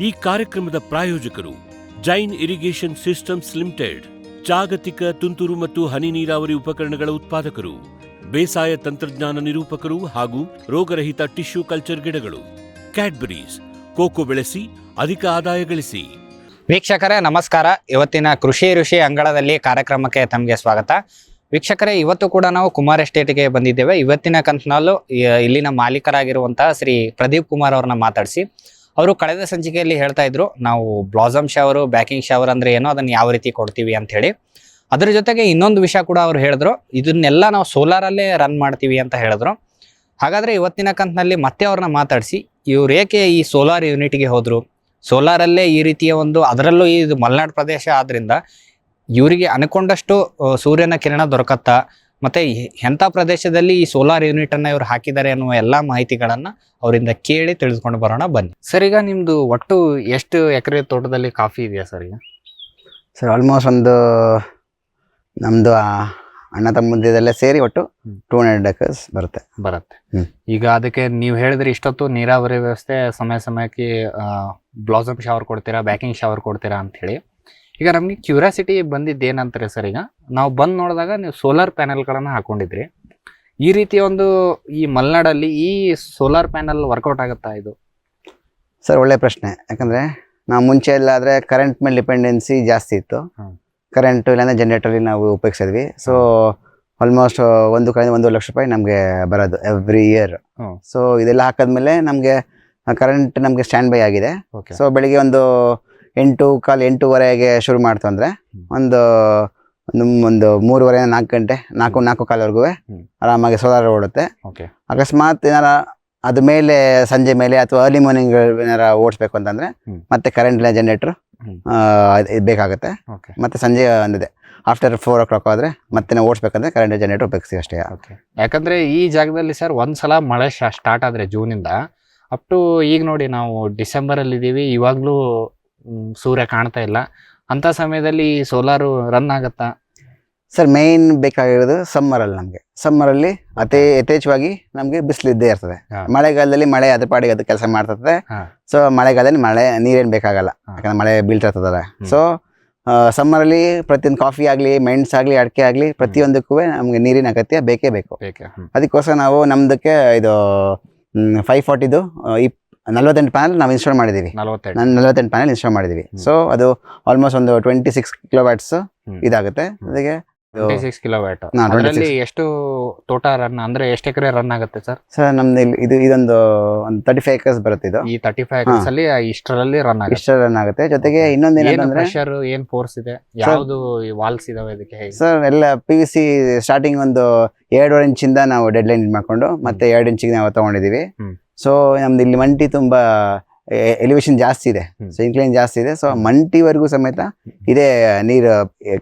ಈ ಕಾರ್ಯಕ್ರಮದ ಪ್ರಾಯೋಜಕರು ಜೈನ್ ಇರಿಗೇಷನ್ ಸಿಸ್ಟಮ್ಸ್ ಲಿಮಿಟೆಡ್, ಜಾಗತಿಕ ತುಂತುರು ಮತ್ತು ಹನಿ ನೀರಾವರಿ ಉಪಕರಣಗಳ ಉತ್ಪಾದಕರು, ಬೇಸಾಯ ತಂತ್ರಜ್ಞಾನ ನಿರೂಪಕರು ಹಾಗೂ ರೋಗರಹಿತ ಟಿಶ್ಯೂ ಕಲ್ಚರ್ ಗಿಡಗಳು. ಕ್ಯಾಡ್ಬರೀಸ್, ಕೋಕೋ ಬೆಳೆಸಿ ಅಧಿಕ ಆದಾಯ ಗಳಿಸಿ. ವೀಕ್ಷಕರೇ ನಮಸ್ಕಾರ. ಇವತ್ತಿನ ಕೃಷಿ ಋಷಿ ಅಂಗಳದಲ್ಲಿ ಕಾರ್ಯಕ್ರಮಕ್ಕೆ ತಮಗೆ ಸ್ವಾಗತ. ವೀಕ್ಷಕರೇ, ಇವತ್ತು ಕೂಡ ನಾವು ಕುಮಾರ್ ಎಸ್ಟೇಟ್ಗೆ ಬಂದಿದ್ದೇವೆ. ಇವತ್ತಿನ ಕಂತಿನಲ್ಲೂ ಇಲ್ಲಿನ ಮಾಲೀಕರಾಗಿರುವಂತಹ ಶ್ರೀ ಪ್ರದೀಪ್ ಕುಮಾರ್ ಅವ್ರನ್ನ ಮಾತಾಡಿಸಿ, ಅವರು ಕಳೆದ ಸಂಚಿಕೆಯಲ್ಲಿ ಹೇಳ್ತಾ ಇದ್ರು, ನಾವು ಬ್ಲಾಸಮ್ ಶವರು, ಬ್ಯಾಕಿಂಗ್ ಶವರ್ ಅಂದ್ರೆ ಏನೋ ಅದನ್ನ ಯಾವ ರೀತಿ ಕೊಡ್ತೀವಿ ಅಂತ ಹೇಳಿ. ಅದ್ರ ಜೊತೆಗೆ ಇನ್ನೊಂದು ವಿಷಯ ಕೂಡ ಅವ್ರು ಹೇಳಿದ್ರು, ಇದನ್ನೆಲ್ಲ ನಾವು ಸೋಲಾರಲ್ಲೇ ರನ್ ಮಾಡ್ತೀವಿ ಅಂತ ಹೇಳಿದ್ರು. ಹಾಗಾದ್ರೆ ಇವತ್ತಿನ ಕಂತಿನಲ್ಲಿ ಮತ್ತೆ ಅವ್ರನ್ನ ಮಾತಾಡಿಸಿ, ಇವ್ರು ಏಕೆ ಈ ಸೋಲಾರ್ ಯೂನಿಟ್ಗೆ ಹೋದ್ರು, ಸೋಲಾರಲ್ಲೇ ಈ ರೀತಿಯ ಅದರಲ್ಲೂ ಇದು ಮಲೆನಾಡು ಪ್ರದೇಶ ಆದ್ರಿಂದ ಇವರಿಗೆ ಅನ್ಕೊಂಡಷ್ಟು ಸೂರ್ಯನ ಕಿರಣ ದೊರಕತ್ತಾ, ಮತ್ತೆ ಎಂಥ ಪ್ರದೇಶದಲ್ಲಿ ಈ ಸೋಲಾರ್ ಯೂನಿಟ್ ಅನ್ನ ಇವ್ರು ಹಾಕಿದ್ದಾರೆ ಅನ್ನುವ ಎಲ್ಲಾ ಮಾಹಿತಿಗಳನ್ನ ಅವರಿಂದ ಕೇಳಿ ತಿಳಿದುಕೊಂಡು ಬರೋಣ ಬನ್ನಿ. ಸರ್, ಈಗ ನಿಮ್ದು ಒಟ್ಟು ಎಷ್ಟು ಎಕರೆ ತೋಟದಲ್ಲಿ ಕಾಫಿ ಇದೆಯಾ ಸರ್? ಈಗ ಸರ್ ಆಲ್ಮೋಸ್ಟ್ ನಮ್ದು ಅಣ್ಣ ತಮ್ಮದೆಲ್ಲ ಸೇರಿ ಒಟ್ಟು 200 acres ಬರುತ್ತೆ. ಈಗ ಅದಕ್ಕೆ ನೀವು ಹೇಳಿದ್ರೆ ಇಷ್ಟೊತ್ತು ನೀರಾವರಿ ವ್ಯವಸ್ಥೆ ಸಮಯ ಸಮಯಕ್ಕೆ ಬ್ಲಾಸಮ್ ಶವರ್ ಕೊಡ್ತೀರಾ, ಬ್ಯಾಕಿಂಗ್ ಶವರ್ ಕೊಡ್ತೀರಾ ಅಂತ ಹೇಳಿ. ಈಗ ನಮ್ಗೆ ಕ್ಯೂರಿಯಾಸಿಟಿ ಬಂದಿದ್ದು ಏನಂತಾರೆ ಸರ್, ಈಗ ನಾವು ಬಂದು ನೋಡಿದಾಗ ನೀವು ಸೋಲಾರ್ ಪ್ಯಾನೆಲ್ಗಳನ್ನ ಹಾಕೊಂಡಿದ್ರಿ. ಈ ರೀತಿಯ ಈ ಮಲೆನಾಡಲ್ಲಿ ಈ ಸೋಲಾರ್ ಪ್ಯಾನೆಲ್ ವರ್ಕೌಟ್ ಆಗುತ್ತಾ ಇದು? ಸರ್ ಒಳ್ಳೆ ಪ್ರಶ್ನೆ. ಯಾಕಂದ್ರೆ ನಾವು ಮುಂಚೆ ಎಲ್ಲ ಆದ್ರೆ ಕರೆಂಟ್ ಮೇಲೆ ಡಿಪೆಂಡೆನ್ಸಿ ಜಾಸ್ತಿ ಇತ್ತು. ಕರೆಂಟ್ ಇಲ್ಲಾಂದ್ರೆ ಜನರೇಟರ್ ನಾವು ಉಪಯೋಗಿಸಿದ್ವಿ. ಸೊ ಆಲ್ಮೋಸ್ಟ್ 1.5 ಲಕ್ಷ ರೂಪಾಯಿ ನಮ್ಗೆ ಬರೋದು ಎವ್ರಿ ಇಯರ್. ಸೊ ಇದೆಲ್ಲ ಹಾಕದ್ಮೇಲೆ ನಮ್ಗೆ ಕರೆಂಟ್ ನಮ್ಗೆ ಸ್ಟ್ಯಾಂಡ್ ಬೈ ಆಗಿದೆ. ಸೊ ಬೆಳಿಗ್ಗೆ 8:15 ಶುರು ಮಾಡ್ತು ಅಂದ್ರೆ ಒಂದು 3:30 4 ಗಂಟೆ 4:45 ಆರಾಮಾಗಿ ಸೋಲಾರ್ ಓಡುತ್ತೆ. ಅಕಸ್ಮಾತ್ ಏನಾರ ಅದ ಮೇಲೆ ಸಂಜೆ ಮೇಲೆ ಅಥವಾ ಅರ್ಲಿ ಮಾರ್ನಿಂಗ್ ಏನಾರ ಓಡಿಸ್ಬೇಕು ಅಂತಂದ್ರೆ ಮತ್ತೆ ಕರೆಂಟ್ ಇಲ್ಲ, ಜನರೇಟರ್ ಬೇಕಾಗುತ್ತೆ. ಮತ್ತೆ ಸಂಜೆ ಅಂದಿದೆ ಆಫ್ಟರ್ 4 o'clock ಆದ್ರೆ ಮತ್ತೆ ನಾವು ಓಡಿಸ್ಬೇಕಂದ್ರೆ ಕರೆಂಟ್ ಜನರೇಟರ್ ಉಪಯೋಗಿಸಿ ಅಷ್ಟೇ. ಯಾಕಂದ್ರೆ ಈ ಜಾಗದಲ್ಲಿ ಸರ್ ಒಂದ್ಸಲ ಮಳೆ ಸ್ಟಾರ್ಟ್ ಆದ್ರೆ ಜೂನಿಂದ ಅಪ್ ಟು ಈಗ ನೋಡಿ ನಾವು ಡಿಸೆಂಬರ್ ಅಲ್ಲಿ ಇದೀವಿ, ಇವಾಗ್ಲೂ ಸೂರ್ಯ ಕಾಣ್ತಾ ಇಲ್ಲ. ಅಂತ ಸಮಯದಲ್ಲಿ ಸೋಲಾರು ರನ್ ಆಗತ್ತಾ? ಸರ್ ಮೇನ್ ಬೇಕಾಗಿರೋದು ಸಮ್ಮರ್ ಅಲ್ಲಿ. ನಮ್ಗೆ ಸಮ್ಮರ್ ಅಲ್ಲಿ ಯಥೇಚ್ಛವಾಗಿ ನಮ್ಗೆ ಬಿಸಿಲು ಇದ್ದೇ ಇರ್ತದೆ. ಮಳೆಗಾಲದಲ್ಲಿ ಮಳೆ ಅದ್ರ ಪಾಡಿಗೆ ಅದು ಕೆಲಸ ಮಾಡ್ತದೆ. ಸೊ ಮಳೆಗಾಲದಲ್ಲಿ ನೀರೇನ್ ಬೇಕಾಗಲ್ಲ, ಯಾಕಂದ್ರೆ ಮಳೆ ಬೀಳ್ತಾ ಇರ್ತದೆ. ಸೊ ಸಮ್ಮರ್ ಅಲ್ಲಿ ಪ್ರತಿಯೊಂದು ಕಾಫಿ ಆಗ್ಲಿ, ಮೆಣಸು ಆಗ್ಲಿ, ಅಡಿಕೆ ಆಗ್ಲಿ, ಪ್ರತಿಯೊಂದಕ್ಕೂ ನಮ್ಗೆ ನೀರಿನ ಅಗತ್ಯ ಬೇಕೇ ಬೇಕು. ಅದಕ್ಕೋಸ್ಕರ ನಾವು ನಮ್ದಕ್ಕೆ ಇದು 540 48 ಪ್ಯಾನಲ್ ನಾವು ಇನ್ಸ್ಟಾಲ್ ಮಾಡಿದೀವಿ. 48 ಪ್ಯಾನಲ್ ಇನ್ಸ್ಟಾಲ್ ಮಾಡಿದೀವಿ. ಸೊ ಅದು ಆಲ್ಮೋಸ್ಟ್ 26 kilowatts ಇದಾಗುತ್ತೆ. ಅದಕ್ಕೆ 26 kilowatt. ಎಷ್ಟು ತೋಟ ರನ್ ಅಂದ್ರೆ ಎಷ್ಟು ಎಕರೆ ರನ್ ಆಗುತ್ತೆ ಸರ್? ಸರ್ ನಮ್ದು ಇದೊಂದು 35 acres ಬರುತ್ತೆ. ಇದು ಈ 35 acres ಅಲ್ಲಿ ಇಷ್ಟರಲ್ಲಿ ರನ್ ಆಗುತ್ತೆ. ಜೊತೆಗೆ ಇನ್ನೊಂದು ಏನಂದ್ರೆ ಪ್ರೆಷರ್ ಏನ್ ಫೋರ್ಸ್ ಇದೆ, ಯಾವುದು ವಾಲ್ಸ್ ಇದಾವೆ ಇದಕ್ಕೆ? ಸರ್ ಎಲ್ಲ PVC ಸ್ಟಾರ್ಟಿಂಗ್ 2.5 ಇಂಚಿಂದ ನಾವು ಡೆಡ್ ಲೈನ್ ಮಾಡ್ಕೊಂಡು ಮತ್ತೆ 2 ಇಂಚಿಗೆ ನಾವು ತಗೊಂಡಿದೀವಿ. ಸೊ ನಮ್ದು ಇಲ್ಲಿ ಮಂಟಿ ತುಂಬಾ ಎಲಿವೇಶನ್ ಜಾಸ್ತಿ ಇದೆ, ಸೊ ಇನ್ಕ್ಲೈನ್ ಜಾಸ್ತಿ ಇದೆ. ಸೊ ಮಂಟಿವರೆಗೂ ಸಮೇತ ಇದೇ ನೀರು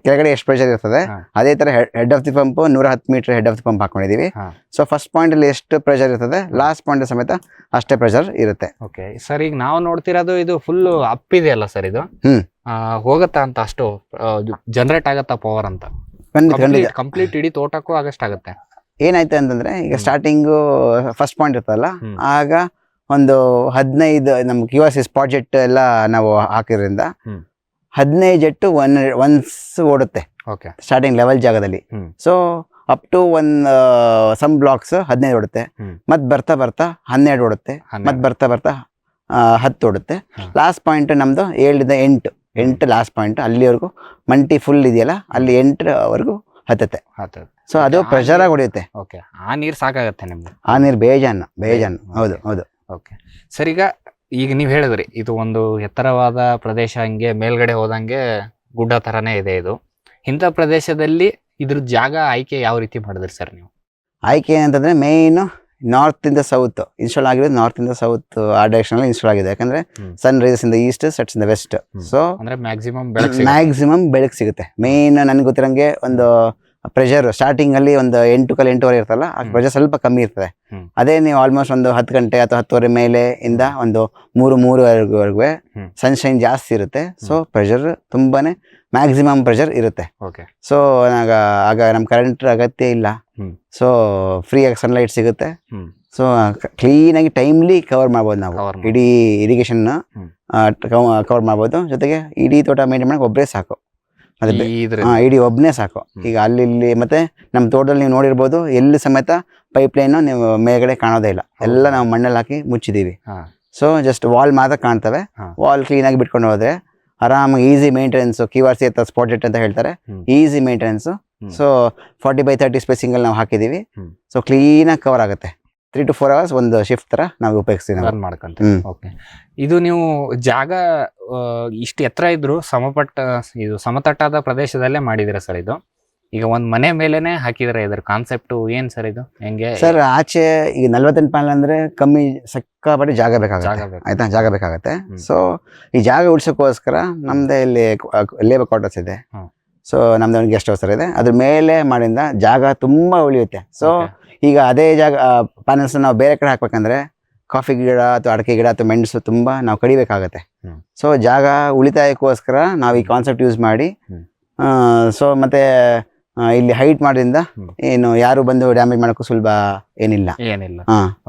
ಕೆಳಗಡೆ ಎಷ್ಟು ಪ್ರೆಷರ್ ಇರ್ತದೆ ಅದೇ ತರ head of the pump 110 metre head of the pump ಹಾಕೊಂಡಿದೀವಿ. ಸೊ ಫಸ್ಟ್ ಪಾಯಿಂಟ್ ಅಲ್ಲಿ ಎಷ್ಟು ಪ್ರೆಷರ್ ಇರ್ತದೆ, ಲಾಸ್ಟ್ ಪಾಯಿಂಟ್ ಸಮೇತ ಅಷ್ಟೇ ಪ್ರೆಷರ್ ಇರುತ್ತೆ. ಓಕೆ ಸರ್, ಈಗ ನಾವು ನೋಡ್ತಿರೋದು ಇದು ಫುಲ್ ಅಪ್ ಇದೆ ಅಲ್ಲ ಸರ್? ಇದು ಹೋಗತ್ತಾ ಅಂತ ಅಷ್ಟು ಜನರೇಟ್ ಆಗತ್ತಾ ಪವರ್ ಅಂತ? ಕಂಪ್ಲೀಟ್ ಇಡೀ ತೋಟಕ್ಕೂ ಆಗಷ್ಟಾಗತ್ತೆ. ಏನಾಯ್ತು ಅಂತಂದ್ರೆ ಈಗ ಸ್ಟಾರ್ಟಿಂಗ್ ಫಸ್ಟ್ ಪಾಯಿಂಟ್ ಇರ್ತದಲ್ಲ, ಆಗ 15 ನಮ್ QRC ಸ್ಪಾಟ್ ಜೆಟ್ ಎಲ್ಲ ನಾವು ಹಾಕಿದ್ರಿಂದ 15 ಜೆಟ್ ಒನ್ಸ್ ಓಡುತ್ತೆ ಸ್ಟಾರ್ಟಿಂಗ್ ಲೆವೆಲ್ ಜಾಗದಲ್ಲಿ. So up to some blocks 15 ಓಡುತ್ತೆ, ಮತ್ ಬರ್ತಾ 12 ಓಡುತ್ತೆ, ಮತ್ ಬರ್ತಾ 10 ಓಡುತ್ತೆ. ಲಾಸ್ಟ್ ಪಾಯಿಂಟ್ ನಮ್ದು 7 ಇಂದ 8 ಲಾಸ್ಟ್ ಪಾಯಿಂಟ್. ಅಲ್ಲಿವರೆಗೂ ಮಂಟಿ ಫುಲ್ ಇದೆಯಲ್ಲ, ಅಲ್ಲಿ 8ವರೆಗೂ ಹತ್ತತ್ತೆ. ಸೊ ಅದು ಪ್ರೆಷರ್ ಆಗಿ ಹೊಡೆಯುತ್ತೆ. ಆ ನೀರ್ ಸಾಕಾಗತ್ತೆ ನಿಮ್ಗೆ? ಆ ನೀರ್ ಬೇಜಾನ್. ಹೌದು. ಓಕೆ ಸರ್, ಈಗ ನೀವ್ ಹೇಳಿದ್ರಿ ಇದು ಎತ್ತರವಾದ ಪ್ರದೇಶ, ಹಂಗೆ ಮೇಲ್ಗಡೆ ಹೋದಂಗೆ ಗುಡ್ಡ ತರಾನೇ ಇದೆ ಇದು. ಇಂಥ ಪ್ರದೇಶದಲ್ಲಿ ಇದ್ರ ಜಾಗ ಆಯ್ಕೆ ಯಾವ ರೀತಿ ಮಾಡಿದ್ರಿ ಸರ್ ನೀವು? ಆಯ್ಕೆ ಅಂತಂದ್ರೆ ಮೇನ್ ನಾರ್ತ್ ಇಂದ ಸೌತ್ ಇನ್ಸ್ಟಾಲ್ ಆಗಿರೋದು. ನಾರ್ತ್ ಇಂದ ಸೌತ್ ಆ ಡೈರೆಕ್ಷನ್ ಅಲ್ಲಿ ಇನ್ಸ್ಟಾಲ್ ಆಗಿದೆ. ಯಾಕಂದ್ರೆ ಸನ್ ರೈಸಸ್ ಇಂದ ಈಸ್ಟ್, ಸೆಟ್ಸ್ ಇಂದ ವೆಸ್ಟ್. ಸೊ ಅಂದ್ರೆ ಮ್ಯಾಕ್ಸಿಮಮ್ ಬೆಳಕು ಸಿಗುತ್ತೆ. ಮೇನ್ ನನ್ಗೆ ಗೊತ್ತಿರಂಗೆ ಪ್ರೆಷರ್ ಸ್ಟಾರ್ಟಿಂಗ್ ಅಲ್ಲಿ 8-8:30 ಇರ್ತಲ್ಲ, ಆ ಪ್ರೆಷರ್ ಸ್ವಲ್ಪ ಕಮ್ಮಿ ಇರ್ತದೆ. ಅದೇ ನೀವು ಆಲ್ಮೋಸ್ಟ್ 10 ಗಂಟೆ ಅಥವಾ 10:30 ಮೇಲೆ ಇಂದ 3:03 ಸನ್ಶೈನ್ ಜಾಸ್ತಿ ಇರುತ್ತೆ. ಸೊ ಪ್ರೆಷರ್ ತುಂಬಾನೇ ಮ್ಯಾಕ್ಸಿಮಮ್ ಪ್ರೆಷರ್ ಇರುತ್ತೆ. ಸೊ ಆಗ ನಮ್ ಕರೆಂಟ್ ಅಗತ್ಯ ಇಲ್ಲ. ಸೊ ಫ್ರೀ ಆಗಿ ಸನ್ಲೈಟ್ ಸಿಗುತ್ತೆ. ಸೊ ಕ್ಲೀನಾಗಿ ಟೈಮ್ಲಿ ಕವರ್ ಮಾಡ್ಬೋದು ನಾವು Cover ಮಾಡ್ಬೋದು. ಇಡೀ ಇರಿಗೇಷನ್ ಕವರ್ ಮಾಡ್ಬೋದು. ಜೊತೆಗೆ ಇಡೀ ತೋಟ ಮೇಂಟೈನ್ ಮಾಡಕ್ಕೆ ಒಬ್ಬರೇ ಸಾಕು. ಅದೇ ಇಡೀ ಒಬ್ಬನೇ ಸಾಕು. ಈಗ ಅಲ್ಲಿ ಇಲ್ಲಿ ಮತ್ತೆ ನಮ್ಮ ತೋಟದಲ್ಲಿ ನೀವು ನೋಡಿರ್ಬೋದು, ಎಲ್ಲಿ ಸಮೇತ ಪೈಪ್ ಲೈನ್ ನೀವು ಮೇಲ್ಗಡೆ ಕಾಣೋದೇ ಇಲ್ಲ. ಎಲ್ಲ ನಾವು ಮಣ್ಣಲ್ಲಿ ಹಾಕಿ ಮುಚ್ಚಿದೀವಿ. ಸೊ ಜಸ್ಟ್ ವಾಲ್ ಮಾತ್ರ ಕಾಣ್ತವೆ. ವಾಲ್ ಕ್ಲೀನಾಗಿ ಬಿಟ್ಕೊಂಡು ಹೋದ್ರೆ ಆರಾಮಾಗಿ ಈಸಿ ಮೇಂಟೆನೆನ್ಸ್. QRC ಅಥವಾ ಸ್ಪಾಟೆಡ್ ಅಂತ ಹೇಳ್ತಾರೆ, easy maintenance. So 40x30 spacing ಅಲ್ಲಿ ನಾವು ಹಾಕಿದೀವಿ. ಸೊ ಕ್ಲೀನಾಗಿ ಕವರ್ ಆಗುತ್ತೆ. 3 to 4 hours ಒಂದು ಶಿಫ್ಟ್ ತರ ನಾವು ಉಪಯೋಗಿಸ್ತೀವಿ. ರನ್ ಮಾಡ್ಕೊಂತೀವಿ. ಓಕೆ, ಇದು ನೀವು ಜಾಗ ಇಷ್ಟು ಎತ್ತರ ಇದ್ರು ಇದು ಸಮತಟ್ಟಾದ ಪ್ರದೇಶದಲ್ಲೇ ಮಾಡಿದಿರ ಸರ್ ಇದು? ಈಗ ಒಂದ್ ಮನೆ ಮೇಲೆನೆ ಹಾಕಿದ್ರೆ ಇದ್ರ ಕಾನ್ಸೆಪ್ಟ್ ಏನ್ ಸರ್ ಇದು? ಹೆಂಗೆ ಸರ್? ಆಚೆ ಈಗ 48 ಪ್ಯಾನಲ್ ಅಂದ್ರೆ ಕಮ್ಮಿ, ಸಿಕ್ಕಾಪಟ್ಟೆ ಜಾಗ ಬೇಕಾಗುತ್ತೆ. ಆಯ್ತಾ, ಜಾಗ ಬೇಕಾಗತ್ತೆ. ಸೊ ಈ ಜಾಗ ಉಳಿಸೋಕ್ಕೋಸ್ಕರ ನಮ್ದೇ ಇಲ್ಲಿ ಲೇಬರ್ ಕ್ವಾರ್ಟರ್ಸ್ ಇದೆ. ಸೊ ನಮ್ದು ಒಂದು ಗೆಸ್ಟ್ ಹೌಸ್ ಇದೆ. ಅದ್ರ ಮೇಲೆ ಮಾಡಿಂದ ಜಾಗ ತುಂಬಾ ಉಳಿಯುತ್ತೆ. ಸೊ ಈಗ ಅದೇ ಜಾಗ ಪ್ಯಾನಲ್ಸ್ ನಾವು ಬೇರೆ ಕಡೆ ಹಾಕ್ಬೇಕಂದ್ರೆ ಕಾಫಿ ಗಿಡ ಅಥವಾ ಅಡಿಕೆ ಗಿಡ ಅಥವಾ ಮೆಣಸು ತುಂಬಾ ನಾವು ಕಡಿಬೇಕಾಗತ್ತೆ. ಸೊ ಜಾಗ ಉಳಿತಾಯಕ್ಕೋಸ್ಕರ ನಾವು ಈ ಕಾನ್ಸೆಪ್ಟ್ ಯೂಸ್ ಮಾಡಿ, ಸೊ ಮತ್ತೆ ಇಲ್ಲಿ ಹೈಟ್ ಮಾಡೋದ್ರಿಂದ ಏನು ಯಾರು ಬಂದು ಡ್ಯಾಮೇಜ್ ಮಾಡೋಕ್ಕೂ ಸುಲಭ ಏನಿಲ್ಲ.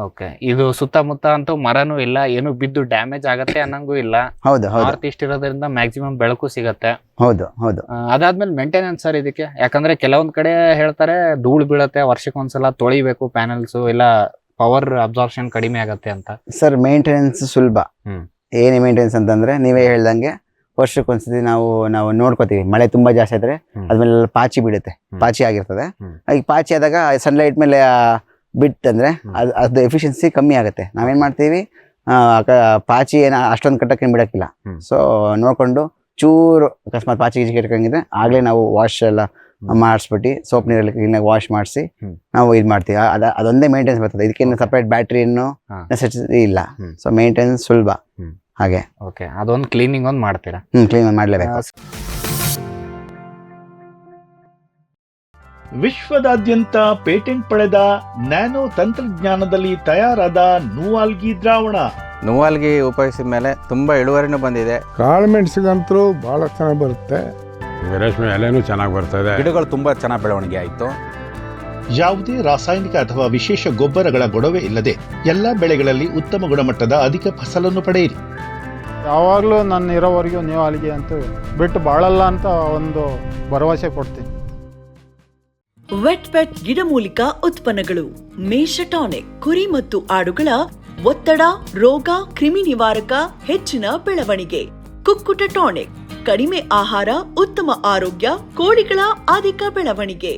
ಓಕೆ, ಇದು ಸುತ್ತಮುತ್ತ ಅಂತೂ ಮರನೂ ಇಲ್ಲ, ಏನು ಬಿದ್ದು ಡ್ಯಾಮೇಜ್ ಆಗತ್ತೆ ಅನ್ನಂಗೂ ಇಲ್ಲ. ಹೌದು, ನಾರ್ತ್ ಈಸ್ಟ್ ಇರೋದ್ರಿಂದ ಮ್ಯಾಕ್ಸಿಮಮ್ ಬೆಳಕು ಸಿಗತ್ತೆ. ಹೌದು ಹೌದು. ಅದಾದ್ಮೇಲೆ ಮೇಂಟೆನೆನ್ಸ್ ಸರ್ ಇದಕ್ಕೆ? ಯಾಕಂದ್ರೆ ಕೆಲವೊಂದ್ ಕಡೆ ಹೇಳ್ತಾರೆ ಧೂಳು ಬೀಳತ್ತೆ, ವರ್ಷಕ್ಕೊಂದ್ಸಲ ತೊಳಿಬೇಕು ಪ್ಯಾನಲ್ಸ್, ಇಲ್ಲ ಪವರ್ ಅಬ್ಸಾರ್ಪ್ಷನ್ ಕಡಿಮೆ ಆಗತ್ತೆ ಅಂತ. ಸರ್ ಮೇಂಟೆನೆನ್ಸ್ ಸುಲಭ. ಏನೇ ಮೇಂಟೆನೆನ್ಸ್ ಅಂತಂದ್ರೆ ನೀವೇ ಹೇಳ್ದಂಗೆ ವರ್ಷಕ್ಕೊಂದ್ಸತಿ ನಾವು ನೋಡ್ಕೋತೀವಿ. ಮಳೆ ತುಂಬಾ ಜಾಸ್ತಿ ಆದ್ರೆ ಅದ್ಮೇಲೆ ಪಾಚಿ ಬಿಡುತ್ತೆ, ಪಾಚಿ ಆಗಿರ್ತದೆ. ಈಗ ಪಾಚಿ ಆದಾಗ ಸನ್ಲೈಟ್ ಮೇಲೆ ಬಿಟ್ಟಂದ್ರೆ ಅದು ಎಫಿಷಿಯನ್ಸಿ ಕಮ್ಮಿ ಆಗುತ್ತೆ. ನಾವೇನ್ ಮಾಡ್ತೀವಿ, ಪಾಚಿ ಅಷ್ಟೊಂದು ಕಟ್ಟಕ್ಕೆ ಬಿಡಕ್ಕಿಲ್ಲ. ಸೊ ನೋಡ್ಕೊಂಡು ಚೂರು ಅಕಸ್ಮಾತ್ ಪಾಚಿ ಗೀಚಿ ಇಟ್ಕೊಂಡಿದ್ರೆ ಆಗ್ಲೇ ನಾವು ವಾಶ್ ಎಲ್ಲ ಮಾಡಿಸ್ಬಿಟ್ಟು ಸೋಪ್ ನೀರಲ್ಲಿ ಕ್ಲೀನಾಗಿ ವಾಶ್ ಮಾಡಿಸಿ ನಾವು ಇದು ಮಾಡ್ತೀವಿ. ಅದೊಂದೇ ಮೇಂಟೆನೆನ್ಸ್ ಬರ್ತದೆ. ಇದಕ್ಕೇನು ಸಪ್ರೇಟ್ ಬ್ಯಾಟ್ರಿಯನ್ನು ನೆಸೆಸಿಟಿ ಇಲ್ಲ. ಸೊ ಮೇಂಟೆನೆನ್ಸ್ ಸುಲಭ ಹಾಗೆ. ಓಕೆ, ಅದೊಂದು ಕ್ಲೀನಿಂಗ್ ಒಂದು ಮಾಡ್ತೀರಾ? ಕ್ಲೀನ್ ಮಾಡ್ಲೇಬೇಕು. ವಿಶ್ವದಾದ್ಯಂತ ಪೇಟೆಂಟ್ ಪಡೆದ ನ್ಯಾನೋ ತಂತ್ರಜ್ಞಾನದಲ್ಲಿ ತಯಾರಾದ ನೂವಾಲ್ಗಿ ದ್ರಾವಣ. ನೂವಾಲ್ಗಿ ಉಪಯೋಗಿಸಿದ ಮೇಲೆ ತುಂಬಾ ಇಳುವರಿನೂ ಬಂದಿದೆ. ಕಾಳು ಮೆಣಸಿಗಂತೂ ಬಹಳ ಚೆನ್ನಾಗಿ ಬರುತ್ತೆ. ರೇಷ್ಮೆ ಎಲೆನೂ ಚೆನ್ನಾಗಿ ಬರ್ತದೆ. ಗಿಡಗಳು ತುಂಬಾ ಚೆನ್ನಾಗಿ ಬೆಳವಣಿಗೆ ಆಯಿತು. ಯಾವುದೇ ರಾಸಾಯನಿಕ ಅಥವಾ ವಿಶೇಷ ಗೊಬ್ಬರಗಳ ಗೊಡವೆ ಇಲ್ಲದೆ ಎಲ್ಲ ಬೆಳೆಗಳಲ್ಲಿ ಉತ್ತಮ ಗುಣಮಟ್ಟದ ಅಧಿಕ ಫಸಲನ್ನು ಪಡೆಯಿರಿ. ಯಾವಾಗಲೂ ನನ್ನ ಇರೋವರೆಗೂ ನೀವು ಅಲ್ಲಿಗೆ ಅಂತ ಬಿಟ್ಟು ಬಾಳಲ್ಲ ಅಂತ ಒಂದು ಭರವಸೆ ಕೊಡ್ತೀನಿ. ವೆಟ್ ಗಿಡಮೂಲಿಕಾ ಉತ್ಪನ್ನಗಳು. ಮೇಷ ಟಾನಿಕ್, ಕುರಿ ಮತ್ತು ಆಡುಗಳ ಒತ್ತಡ, ರೋಗ, ಕ್ರಿಮಿ ನಿವಾರಕ, ಹೆಚ್ಚಿನ ಬೆಳವಣಿಗೆ. ಕುಕ್ಕುಟ ಟಾನಿಕ್, ಕಡಿಮೆ ಆಹಾರ, ಉತ್ತಮ ಆರೋಗ್ಯ, ಕೋಳಿಗಳ ಅಧಿಕ ಬೆಳವಣಿಗೆ.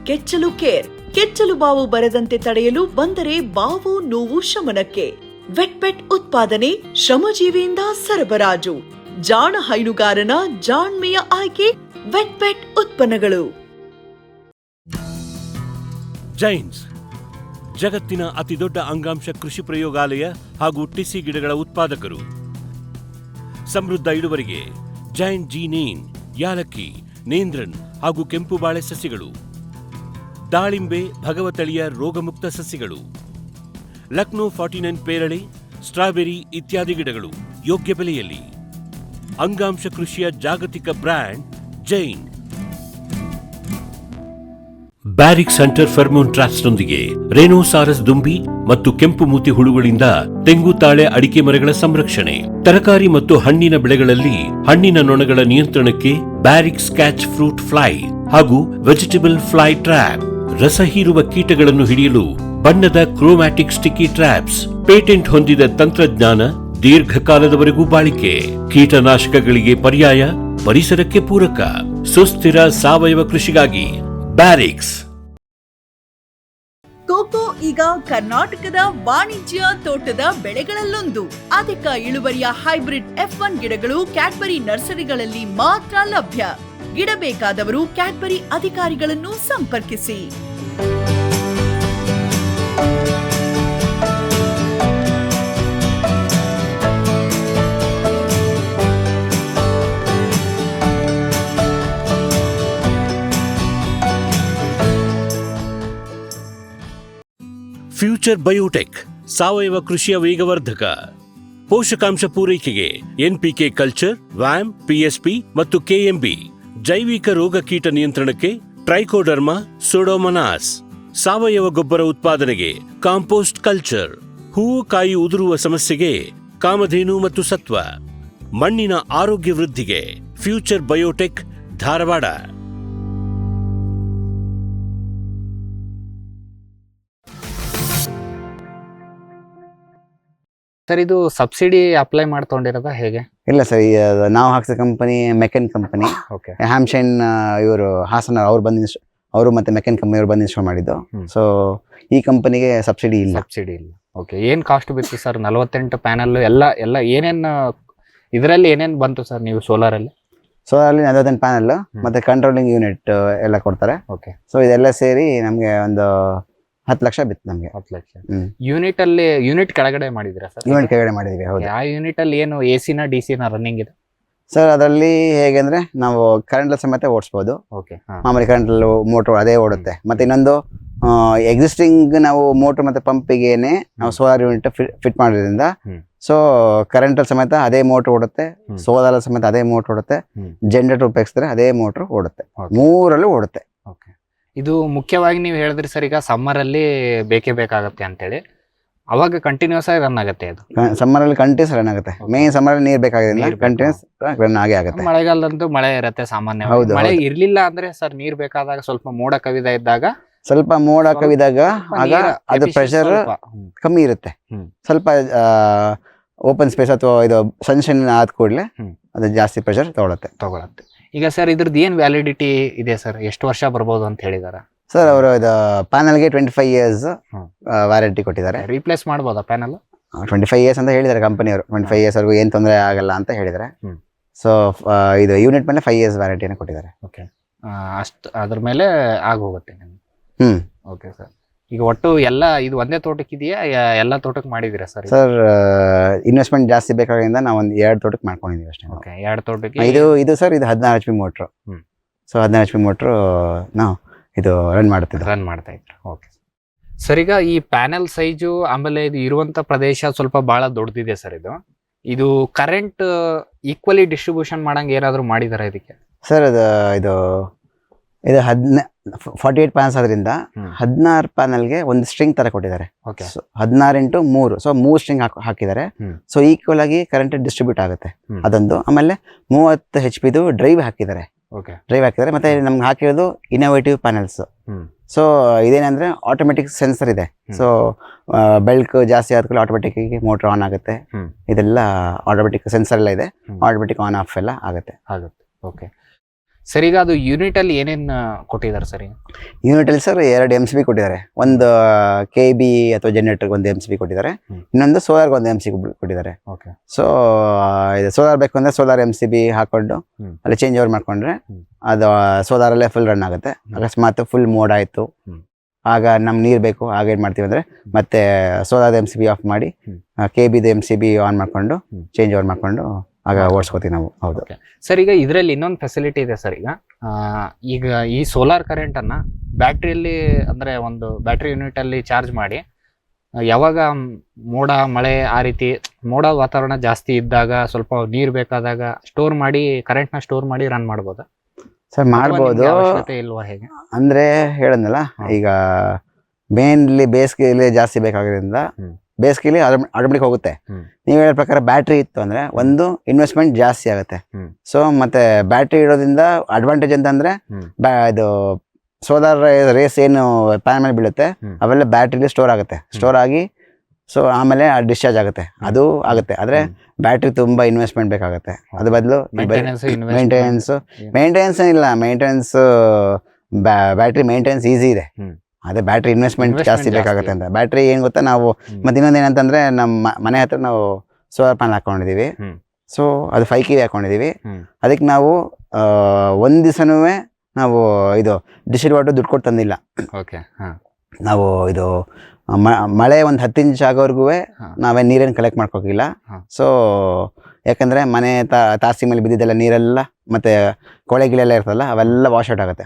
ಕೆಚ್ಚಲು ಕೇರ್, ಕೆಚ್ಚಲು ಬಾವು ಬರದಂತೆ ತಡೆಯಲು, ಬಂದರೆ ಬಾವು ನೋವು ಶಮನಕ್ಕೆ. ವೆಟ್ ಉತ್ಪಾದನೆ, ಶ್ರಮಜೀವಿಯಿಂದ ಸರಬರಾಜು. ಜಾಣ ಹೈನುಗಾರನ ಜಾಣ್ಮೆಯ ಆಯ್ಕೆ ವೆಟ್ ಉತ್ಪನ್ನಗಳು. ಜೈನ್ಸ್ ಜಗತ್ತಿನ ಅತಿದೊಡ್ಡ ಅಂಗಾಂಶ ಕೃಷಿ ಪ್ರಯೋಗಾಲಯ ಹಾಗೂ ಟಿಸಿ ಗಿಡಗಳ ಉತ್ಪಾದಕರು. ಸಮೃದ್ಧ ಇಳುವರಿಗೆ ಜೈನ್ ಜೀನೇನ್, ಯಾಲಕ್ಕಿ, ನೇಂದ್ರನ್ ಹಾಗೂ ಕೆಂಪು ಬಾಳೆ ಸಸಿಗಳು, ದಾಳಿಂಬೆ, ಭಗವತಳಿಯ ರೋಗಮುಕ್ತ ಸಸಿಗಳು, ಲಕ್ನೋ 49 ಪೇರಳೆ, ಸ್ಟ್ರಾಬೆರಿ ಇತ್ಯಾದಿ ಗಿಡಗಳು ಯೋಗ್ಯ ಬೆಲೆಯಲ್ಲಿ. ಅಂಗಾಂಶ ಕೃಷಿಯ ಜಾಗತಿಕ ಬ್ರ್ಯಾಂಡ್ ಜೈನ್. ಬ್ಯಾರಿಕ್ ಸೆಂಟರ್ ಫೆರ್ಮೋನ್ ಟ್ರಾಪ್ಸ್ನೊಂದಿಗೆ ರೇನೋಸಾರಸ್ ದುಂಬಿ ಮತ್ತು ಕೆಂಪು ಮೂತಿ ಹುಳುಗಳಿಂದ ತೆಂಗು, ತಾಳೆ, ಅಡಿಕೆ ಮರಗಳ ಸಂರಕ್ಷಣೆ. ತರಕಾರಿ ಮತ್ತು ಹಣ್ಣಿನ ಬೆಳೆಗಳಲ್ಲಿ ಹಣ್ಣಿನ ನೊಣಗಳ ನಿಯಂತ್ರಣಕ್ಕೆ ಬ್ಯಾರಿಕ್ ಸ್ಕ್ಯಾಚ್ ಫ್ರೂಟ್ ಫ್ಲೈ ಹಾಗೂ ವೆಜಿಟೇಬಲ್ ಫ್ಲೈ ಟ್ರ್ಯಾಪ್. ರಸ ಹೀರುವ ಕೀಟಗಳನ್ನು ಹಿಡಿಯಲು ಬಣ್ಣದ ಕ್ರೋಮ್ಯಾಟಿಕ್ ಸ್ಟಿಕ್ಕಿ ಟ್ರ್ಯಾಪ್ಸ್. ಪೇಟೆಂಟ್ ಹೊಂದಿದ ತಂತ್ರಜ್ಞಾನ, ದೀರ್ಘಕಾಲದವರೆಗೂ ಬಾಳಿಕೆ. ಕೀಟನಾಶಕಗಳಿಗೆ ಪರ್ಯಾಯ, ಪರಿಸರಕ್ಕೆ ಪೂರಕ. ಸುಸ್ಥಿರ ಸಾವಯವ ಕೃಷಿಗಾಗಿ ಬ್ಯಾರಿಕ್ಸ್. ಕೋಕೋ ಈಗ ಕರ್ನಾಟಕದ ವಾಣಿಜ್ಯ ತೋಟದ ಬೆಳೆಗಳಲ್ಲೊಂದು. ಅಧಿಕ ಇಳುವರಿಯ ಹೈಬ್ರಿಡ್ F1 ಗಿಡಗಳು ಕ್ಯಾಡ್ಬರಿ ನರ್ಸರಿಗಳಲ್ಲಿ ಮಾತ್ರ ಲಭ್ಯ. ಗಿಡ ಬೇಕಾದವರು ಕ್ಯಾಡ್ಬರಿ ಅಧಿಕಾರಿಗಳನ್ನು ಸಂಪರ್ಕಿಸಿ. ಫ್ಯೂಚರ್ ಬಯೋಟೆಕ್ ಸಾವಯವ ಕೃಷಿಯ ವೇಗವರ್ಧಕ. ಪೋಷಕಾಂಶ ಪೂರೈಕೆಗೆ NPK ಕಲ್ಚರ್, ವ್ಯಾಮ್, PSP ಮತ್ತು KMB. ಜೈವಿಕ ರೋಗ ಕೀಟ ನಿಯಂತ್ರಣಕ್ಕೆ ಟ್ರೈಕೋಡರ್ಮಾ, ಸೂಡೋಮೊನಾಸ್. ಸಾವಯವ ಗೊಬ್ಬರ ಉತ್ಪಾದನೆಗೆ ಕಾಂಪೋಸ್ಟ್ ಕಲ್ಚರ್, ಹೂವು ಕಾಯಿ ಉದುರುವ ಸಮಸ್ಯೆಗೆ ಕಾಮಧೇನು ಮತ್ತು ಸತ್ವ, ಮಣ್ಣಿನ ಆರೋಗ್ಯ ವೃದ್ಧಿಗೆ ಫ್ಯೂಚರ್ ಬಯೋಟೆಕ್ ಧಾರವಾಡ. ಸರ್ ಇದು ಸಬ್ಸಿಡಿ ಅಪ್ಲೈ ಮಾಡ್ಕೊಂಡಿರೋದಾ ಹೇಗೆ? ಇಲ್ಲ ಸರ್, ನಾವು ಹಾಕ್ಸಿದ ಕಂಪನಿ ಮೆಕೆನ್ ಕಂಪನಿ, ಓಕೆ. ಹ್ಯಾಮ್ಶೈನ್ ಇವರು ಹಾಸನ ಅವರು ಮತ್ತೆ ಮೆಕೆನ್ ಕಂಪನಿ ಅವರು ಬಂದು ಇನ್ಸ್ಟಾಲ್ ಮಾಡಿದ್ದು. ಸೊ ಈ ಕಂಪನಿಗೆ ಸಬ್ಸಿಡಿ ಇಲ್ಲ. ಸಬ್ಸಿಡಿ ಇಲ್ಲ. ಓಕೆ. ಏನ್ ಕಾಸ್ಟ್ ಬಿತ್ತು ಸರ್? 48 ಪ್ಯಾನಲ್ ಎಲ್ಲ ಏನೇನು ಇದರಲ್ಲಿ ಏನೇನು ಬಂತು ಸರ್ ನೀವು ಸೋಲಾರಲ್ಲಿ? ಸೋಲಾರಲ್ಲಿ 48 ಪ್ಯಾನಲ್ ಮತ್ತೆ ಕಂಟ್ರೋಲಿಂಗ್ ಯೂನಿಟ್ ಎಲ್ಲ ಕೊಡ್ತಾರೆ. ಓಕೆ. ಸೊ ಇದೆಲ್ಲ ಸೇರಿ ನಮಗೆ ಒಂದು 10 ಲಕ್ಷ ಬಿತ್ತು ನಮಗೆ. 10 ಲಕ್ಷ. ಯೂನಿಟ್ ಕೆಳಗಡೆ ಮಾಡಿದಿರಾ ಸರ್? ಯೂನಿಟ್ ಕೆಳಗಡೆ ಮಾಡಿದ್ವಿ. ಹೌದು. ಆ ಯೂನಿಟ್ ಅಲ್ಲಿ ಏನು AC-ನ DC-ನ ರನ್ನಿಂಗ್ ಇದೆ ಸರ್? ಅದರಲ್ಲಿ ಹೇಗೆ ಅಂದ್ರೆ ನಾವು ಕರೆಂಟ್ ಸಮೇತ ಓಡಿಸ್ಬೋದು. ಓಕೆ. ಮಾಮೂಲಿ ಕರೆಂಟ್ ಮೋಟರ್ ಅದೇ ಓಡುತ್ತೆ. ಮತ್ತೆ ಇನ್ನೊಂದು ಎಕ್ಸಿಸ್ಟಿಂಗ್ ನಾವು ಮೋಟರ್ ಮತ್ತೆ ಪಂಪಿಗೆನೆ ನಾವು ಸೋಲಾರ್ ಯೂನಿಟ್ ಫಿಟ್ ಮಾಡೋದ್ರಿಂದ ಸೊ ಕರೆಂಟ್ ಸಮೇತ ಅದೇ ಮೋಟರ್ ಓಡುತ್ತೆ, ಸೋಲಾರ್ ಸಮೇತ ಅದೇ ಮೋಟರ್ ಓಡುತ್ತೆ, ಜನರೇಟರ್ ಉಪಯೋಗಿಸಿದ್ರೆ ಅದೇ ಮೋಟರ್ ಓಡುತ್ತೆ, ಮೂರಲ್ಲೂ ಓಡುತ್ತೆ. ಓಕೆ. ಇದು ಮುಖ್ಯವಾಗಿ ನೀವು ಹೇಳಿದ್ರಿ ಸರ್, ಈಗ ಸಮ್ಮರ್ ಅಲ್ಲಿ ಬೇಕೇ ಬೇಕಾಗತ್ತೆ ಅಂತೇಳಿ, ಅವಾಗ ಕಂಟಿನ್ಯೂಸ್ ಆಗಿ ರನ್ ಆಗುತ್ತೆ ಅದು? ಸಮ್ಮರ್ ಅಲ್ಲಿ ಕಂಟಿನ್ಯೂಸ್ ರನ್ ಆಗುತ್ತೆ. ಮೇನ್ ಸಮ್ಮರ್ ಅಲ್ಲಿ ನೀರ್ ಬೇಕಾಗಿಲ್ಲ, ಕಂಟಿನ್ಯೂಸ್ ರನ್ ಆಗೇ ಆಗುತ್ತೆ. ಮಳೆಗಾಲದಂತೂ ಮಳೆ ಇರುತ್ತೆ ಸಾಮಾನ್ಯ. ಮಳೆ ಇರ್ಲಿಲ್ಲ ಅಂದ್ರೆ ಸರ್, ನೀರ್ ಬೇಕಾದಾಗ ಸ್ವಲ್ಪ ಮೋಡ ಕವಿದ ಇದ್ದಾಗ, ಸ್ವಲ್ಪ ಮೋಡ ಕವಿದಾಗ ಆಗ ಅದು ಪ್ರೆಷರ್ ಕಮ್ಮಿ ಇರುತ್ತೆ. ಸ್ವಲ್ಪ ಓಪನ್ ಸ್ಪೇಸ್ ಅಥವಾ ಇದು ಸನ್ಶೈನ್ ಆದ ಕೂಡಲೇ ಅದು ಜಾಸ್ತಿ ಪ್ರೆಷರ್ ತಗೊಳತ್ತೆ. ಈಗ ಸರ್ ಇದ್ರದ್ದು ಏನ್ ವ್ಯಾಲಿಡಿಟಿ ಇದೆ ಸರ್? ಎಷ್ಟು ವರ್ಷ ಬರ್ಬೋದು ಅಂತ ಹೇಳಿದಾರ ಸರ್? ಅವರು ಇದು ಪ್ಯಾನಲ್ಗೆ 25 years ವ್ಯಾರಂಟಿ ಕೊಟ್ಟಿದ್ದಾರೆ. ರೀಪ್ಲೇಸ್ ಮಾಡ್ಬೋದಾ ಪ್ಯಾನಲ್? 25 years ಅಂತ ಹೇಳಿದ್ದಾರೆ ಕಂಪನಿಯವರು. 25 years ವರೆಗೂ ಏನ್ ತೊಂದರೆ ಆಗಲ್ಲ ಅಂತ ಹೇಳಿದ್ದಾರೆ. ಸೊ ಇದು ಯೂನಿಟ್ ಮೇಲೆ 5 years ವ್ಯಾರಂಟಿನ ಕೊಟ್ಟಿದ್ದಾರೆ. ಓಕೆ. ಅಷ್ಟು ಅದ್ರ ಮೇಲೆ ಆಗೋಗುತ್ತೆ ನಿಮ್ಗೆ. Okay sir. ಈಗ ಒಟ್ಟು ಎಲ್ಲ ಇದು ಒಂದೇ ತೋಟಕ್ಕೆ ಇದೆಯಾ, ಎಲ್ಲ ತೋಟಕ್ಕೆ ಮಾಡಿದೀರಾ ಸರ್? ಸರ್ ಇನ್ವೆಸ್ಟ್ಮೆಂಟ್ ಜಾಸ್ತಿ ಬೇಕಾಗಿಂದ ನಾವು ಒಂದು 2 ತೋಟಕ್ಕೆ ಮಾಡ್ಕೊಂಡಿದೀವಿ ಅಷ್ಟೇ. ಓಕೆ. 2 ತೋಟಕ್ಕೆ ಇದು ಸರ್ ಇದು 16 HP motor. So 16 HP motor ನಾವು ಇದು ರನ್ ಮಾಡ್ತಾ ಇದ್ರು. Okay sir. ಈಗ ಈ ಪ್ಯಾನೆಲ್ ಸೈಜು ಆಮೇಲೆ ಇದು ಇರುವಂತ ಪ್ರದೇಶ ಸ್ವಲ್ಪ ಬಹಳ ದೊಡ್ಡದಿದೆ ಸರ್. ಇದು ಕರೆಂಟ್ ಈಕ್ವಲಿ ಡಿಸ್ಟ್ರಿಬ್ಯೂಷನ್ ಮಾಡಂಗೆ ಏನಾದ್ರು ಮಾಡಿದಾರ ಇದಕ್ಕೆ? ಸರ್ ಇದು 48 ಪ್ಯಾನಲ್ಸ್ ಆದ್ರಿಂದ 16 ಪ್ಯಾನಲ್ಗೆ ಒಂದು ಸ್ಟ್ರಿಂಗ್ ತರ ಕೊಟ್ಟಿದ್ದಾರೆ. 16 into 3, ಸೊ 3 ಸ್ಟ್ರಿಂಗ್ ಹಾಕಿದ್ದಾರೆ. ಸೊ ಈಕ್ವಲ್ ಆಗಿ ಕರೆಂಟ್ ಡಿಸ್ಟ್ರಿಬ್ಯೂಟ್ ಆಗುತ್ತೆ ಅದೊಂದು. ಆಮೇಲೆ 30 HP ಡ್ರೈವ್ ಹಾಕಿದ್ದಾರೆ. ಮತ್ತೆ ನಮ್ಗೆ ಹಾಕಿರೋದು ಇನೋವೇಟಿವ್ ಪ್ಯಾನಲ್ಸ್. ಸೊ ಇದೇನಂದ್ರೆ ಆಟೋಮೆಟಿಕ್ ಸೆನ್ಸರ್ ಇದೆ. ಸೊ ಬೆಳಕು ಜಾಸ್ತಿ ಆದ್ಮೇಲೆ ಆಟೋಮೆಟಿಕ್ ಮೋಟರ್ ಆನ್ ಆಗುತ್ತೆ. ಇದೆಲ್ಲ ಆಟೋಮೆಟಿಕ್ ಸೆನ್ಸರ್ ಎಲ್ಲ ಇದೆ, ಆಟೋಮೆಟಿಕ್ ಆನ್ ಆಫ್ ಎಲ್ಲ ಆಗುತ್ತೆ. Okay sir. ಈಗ ಅದು ಯೂನಿಟ್ ಅಲ್ಲಿ ಏನೇನ್ ಕೊಟ್ಟಿದ್ದಾರೆ ಸರ್? ಯೂನಿಟ್ ಅಲ್ಲಿ ಸರ್ 2 MCB ಕೊಟ್ಟಿದ್ದಾರೆ. ಒಂದು KB ಅಥವಾ ಜನರೇಟರ್ ಒಂದು MCB ಕೊಟ್ಟಿದ್ದಾರೆ, ಇನ್ನೊಂದು ಸೋಲಾರ್ ಒಂದು MCB ಕೊಟ್ಟಿದ್ದಾರೆ. ಸೊ ಇದು ಸೋಲಾರ್ ಬೇಕು ಅಂದ್ರೆ ಸೋಲಾರ್ MCB ಹಾಕೊಂಡು ಅಲ್ಲಿ ಚೇಂಜ್ ಓವರ್ ಮಾಡ್ಕೊಂಡ್ರೆ ಅದು ಸೋಲಾರ್ ಅಲ್ಲೇ ಫುಲ್ ರನ್ ಆಗುತ್ತೆ. ಅಕಸ್ಮಾತ್ ಫುಲ್ ಮೋಡ್ ಆಯ್ತು, ಆಗ ನಮ್ಗೆ ನೀರ್ ಬೇಕು, ಆಗ ಏನ್ ಮಾಡ್ತೀವಿ ಅಂದ್ರೆ ಮತ್ತೆ ಸೋಲಾರ್ MCB ಆಫ್ ಮಾಡಿ KB MCB ಆನ್ ಮಾಡ್ಕೊಂಡು ಚೇಂಜ್ ಓವರ್ ಮಾಡ್ಕೊಂಡು ಆಗ ಓಡಿಸ್ಕೋತೀವಿ ನಾವು. ಹೌದು ಸರ್. ಈಗ ಇದರಲ್ಲಿ ಇನ್ನೊಂದು ಫೆಸಿಲಿಟಿ ಇದೆ ಸರ್. ಈಗ ಈ ಸೋಲಾರ್ ಕರೆಂಟ್ ಅನ್ನ ಬ್ಯಾಟ್ರಿಯಲ್ಲಿ ಅಂದ್ರೆ ಒಂದು ಬ್ಯಾಟ್ರಿ ಯೂನಿಟ್ ಅಲ್ಲಿ ಚಾರ್ಜ್ ಮಾಡಿ ಯಾವಾಗ ಮೋಡ ಮಳೆ ಆ ರೀತಿ ಮೋಡ ವಾತಾವರಣ ಜಾಸ್ತಿ ಇದ್ದಾಗ ಸ್ವಲ್ಪ ನೀರ್ ಬೇಕಾದಾಗ ಸ್ಟೋರ್ ಮಾಡಿ ಕರೆಂಟ್ ನ ಸ್ಟೋರ್ ಮಾಡಿ ರನ್ ಮಾಡ್ಬೋದಾ ಸರ್? ಮಾಡ್ಬೋದು. ಇಲ್ವಾ ಹೇಗೆ ಅಂದ್ರೆ ಹೇಳದ್ನಲ್ಲ, ಈಗ ಮೇನ್ಲಿ ಬೇಸಿಗೆಯಲ್ಲಿ ಜಾಸ್ತಿ ಬೇಕಾಗಿರೋದ್ರಿಂದ ಬೇಸಿಗೆಲಿ ಆಟೋಮೆಟಿಕ್ ಹೋಗುತ್ತೆ. ನೀವು ಹೇಳೋ ಪ್ರಕಾರ ಬ್ಯಾಟ್ರಿ ಇತ್ತು ಅಂದ್ರೆ ಒಂದು ಇನ್ವೆಸ್ಟ್ಮೆಂಟ್ ಜಾಸ್ತಿ ಆಗುತ್ತೆ. ಸೊ ಮತ್ತೆ ಬ್ಯಾಟ್ರಿ ಇರೋದ್ರಿಂದ ಅಡ್ವಾಂಟೇಜ್ ಅಂತಂದ್ರೆ ಇದು ಸೋಲಾರ್ ರೇಸ್ ಏನು ಪ್ಯಾನ್ ಮೇಲೆ ಬೀಳುತ್ತೆ ಅವೆಲ್ಲ ಬ್ಯಾಟ್ರಿಲಿ ಸ್ಟೋರ್ ಆಗುತ್ತೆ. ಸ್ಟೋರ್ ಆಗಿ ಸೊ ಆಮೇಲೆ ಡಿಸ್ಚಾರ್ಜ್ ಆಗುತ್ತೆ, ಅದು ಆಗುತ್ತೆ. ಆದ್ರೆ ಬ್ಯಾಟ್ರಿ ತುಂಬಾ ಇನ್ವೆಸ್ಟ್ಮೆಂಟ್ ಬೇಕಾಗುತ್ತೆ. ಅದ್ರ ಬದಲು ಮೇಂಟೆನೆನ್ಸ್ ಇಲ್ಲ. ಬ್ಯಾಟ್ರಿ ಮೇಂಟೆನೆನ್ಸ್ ಈಸಿ ಇದೆ, ಅದೇ ಬ್ಯಾಟ್ರಿ ಇನ್ವೆಸ್ಟ್ಮೆಂಟ್ ಜಾಸ್ತಿ ಬೇಕಾಗುತ್ತೆ ಅಂತ. ಬ್ಯಾಟ್ರಿ ಏನ್ ಗೊತ್ತಾ, ನಾವು ಮತ್ತೆ ಇನ್ನೊಂದು ಏನಂತಂದ್ರೆ ನಮ್ಮ ಮನೆ ಹತ್ರ ನಾವು ಸೋಲಾರ್ ಪ್ಯಾನಲ್ ಹಾಕೊಂಡಿದೀವಿ. ಸೊ ಅದು 5 kV ಹಾಕೊಂಡಿದೀವಿ. ಅದಕ್ಕೆ ನಾವು ಒಂದ್ ದಿವಸನೂ ನಾವು ಇದು ಡಿಸ್ಟ್ರಿಬ್ಯೂಟರ್ ದುಡ್ಡು ಕೊಟ್ಟು ತಂದಿಲ್ಲ. ನಾವು ಇದು ಮಳೆ ಒಂದು 10 ಇಂಚ್ ಆಗೋವರೆಗೂ ನಾವೇ ನೀರೇನು ಕಲೆಕ್ಟ್ ಮಾಡ್ಕೋಗಿಲ್ಲ. ಸೊ ಯಾಕಂದ್ರೆ ಮನೆ ತಾರಸಿ ಮೇಲೆ ಬಿದ್ದಿದ್ದೆಲ್ಲ ನೀರೆಲ್ಲ ಮತ್ತೆ ಕೊಳೆ ಗಿಳೆಲ್ಲ ಇರ್ತಲ್ಲ, ಅವೆಲ್ಲ ವಾಶ್ ಔಟ್ ಆಗುತ್ತೆ.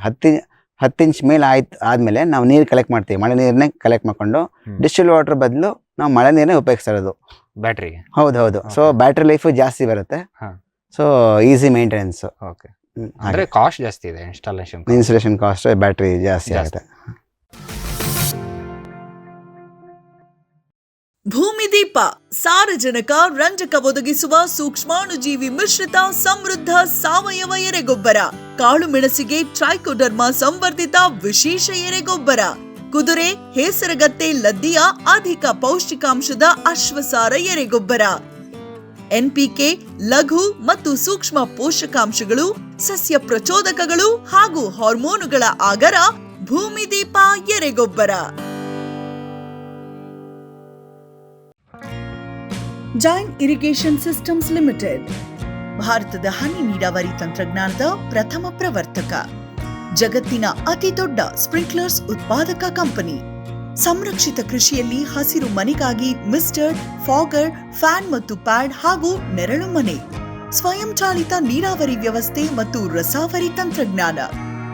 10 ಇಂಚ್ ಮೇಲೆ ಆದ್ಮೇಲೆ ನಾವು ನೀರು ಕಲೆಕ್ಟ್ ಮಾಡ್ತೀವಿ. ಮಳೆ ನೀರನ್ನೇ ಕಲೆಕ್ಟ್ ಮಾಡ್ಕೊಂಡು ಡಿಸ್ಟಿಲ್ ವಾಟರ್ ಬದಲು ನಾವು ಮಳೆ ನೀರನ್ನೇ ಉಪಯೋಗಿಸ್ತಾ ಇರೋದು ಬ್ಯಾಟ್ರಿಗೆ. ಹೌದು. ಸೊ ಬ್ಯಾಟ್ರಿ ಲೈಫ್ ಜಾಸ್ತಿ ಬರುತ್ತೆ. So easy maintenance. ಕಾಸ್ಟ್ ಜಾಸ್ತಿ ಇದೆ, ಇನ್ಸ್ಟಾಲೇಷನ್ ಕಾಸ್ಟ್, ಬ್ಯಾಟ್ರಿ ಜಾಸ್ತಿ ಆಗುತ್ತೆ. ಭೂಮಿದೀಪ ಸಾರಜನಕ ರಂಜಕ ಒದಗಿಸುವ ಸೂಕ್ಷ್ಮಾಣುಜೀವಿ ಮಿಶ್ರಿತ ಸಮೃದ್ಧ ಸಾವಯವ ಎರೆಗೊಬ್ಬರ. ಕಾಳು ಮೆಣಸಿಗೆ ಟ್ರೈಕೋಡರ್ಮಾ ಸಂವರ್ಧಿತ ವಿಶೇಷ ಎರೆಗೊಬ್ಬರ. ಕುದುರೆ, ಹೇಸರಗತ್ತೆ, ಲದ್ದಿಯ ಅಧಿಕ ಪೌಷ್ಟಿಕಾಂಶದ ಅಶ್ವಸಾರ ಎರೆಗೊಬ್ಬರ. ಎನ್ಪಿಕೆ, ಲಘು ಮತ್ತು ಸೂಕ್ಷ್ಮ ಪೋಷಕಾಂಶಗಳು, ಸಸ್ಯ ಪ್ರಚೋದಕಗಳು ಹಾಗೂ ಹಾರ್ಮೋನುಗಳ ಆಗರ ಭೂಮಿದೀಪ ಎರೆಗೊಬ್ಬರ. ಜೈನ್ ಇರಿಗೇಷನ್ ಸಿಸ್ಟಮ್ಸ್ ಲಿಮಿಟೆಡ್ ಭಾರತದ ಹನಿ ನೀರಾವರಿ ತಂತ್ರಜ್ಞಾನದ ಪ್ರಥಮ ಪ್ರವರ್ತಕ. ಜಗತ್ತಿನ ಅತಿ ದೊಡ್ಡ ಸ್ಪ್ರಿಂಕ್ಲರ್ಸ್ ಉತ್ಪಾದಕ ಕಂಪನಿ. ಸಂರಕ್ಷಿತ ಕೃಷಿಯಲ್ಲಿ ಹಸಿರು ಮನೆಗಾಗಿ ಮಿಸ್ಟರ್, ಫಾಗರ್, ಫ್ಯಾನ್ ಮತ್ತು ಪ್ಯಾಡ್ ಹಾಗೂ ನೆರಳು ಮನೆ. ಸ್ವಯಂಚಾಲಿತ ನೀರಾವರಿ ವ್ಯವಸ್ಥೆ ಮತ್ತು ರಸಾವರಿ ತಂತ್ರಜ್ಞಾನ.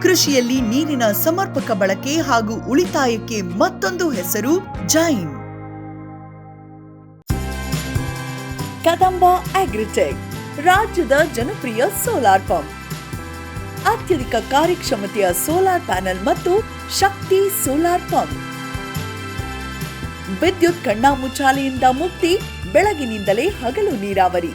ಕೃಷಿಯಲ್ಲಿ ನೀರಿನ ಸಮರ್ಪಕ ಬಳಕೆ ಹಾಗೂ ಉಳಿತಾಯಕ್ಕೆ ಮತ್ತೊಂದು ಹೆಸರು ಜೈನ್. ಕದಂಬ ಅಗ್ರಿಟೆಕ್ ರಾಜ್ಯದ ಜನಪ್ರಿಯ ಸೋಲಾರ್ ಪಂಪ್. ಅತ್ಯಧಿಕ ಕಾರ್ಯಕ್ಷಮತೆಯ ಸೋಲಾರ್ ಪ್ಯಾನೆಲ್ ಮತ್ತು ಶಕ್ತಿ ಸೋಲಾರ್ ಪಂಪ್. ವಿದ್ಯುತ್ ಕಣ್ಣಾಮುಚ್ಚಾಲೆಯಿಂದ ಮುಕ್ತಿ, ಬೆಳಗಿನಿಂದಲೇ ಹಗಲು ನೀರಾವರಿ.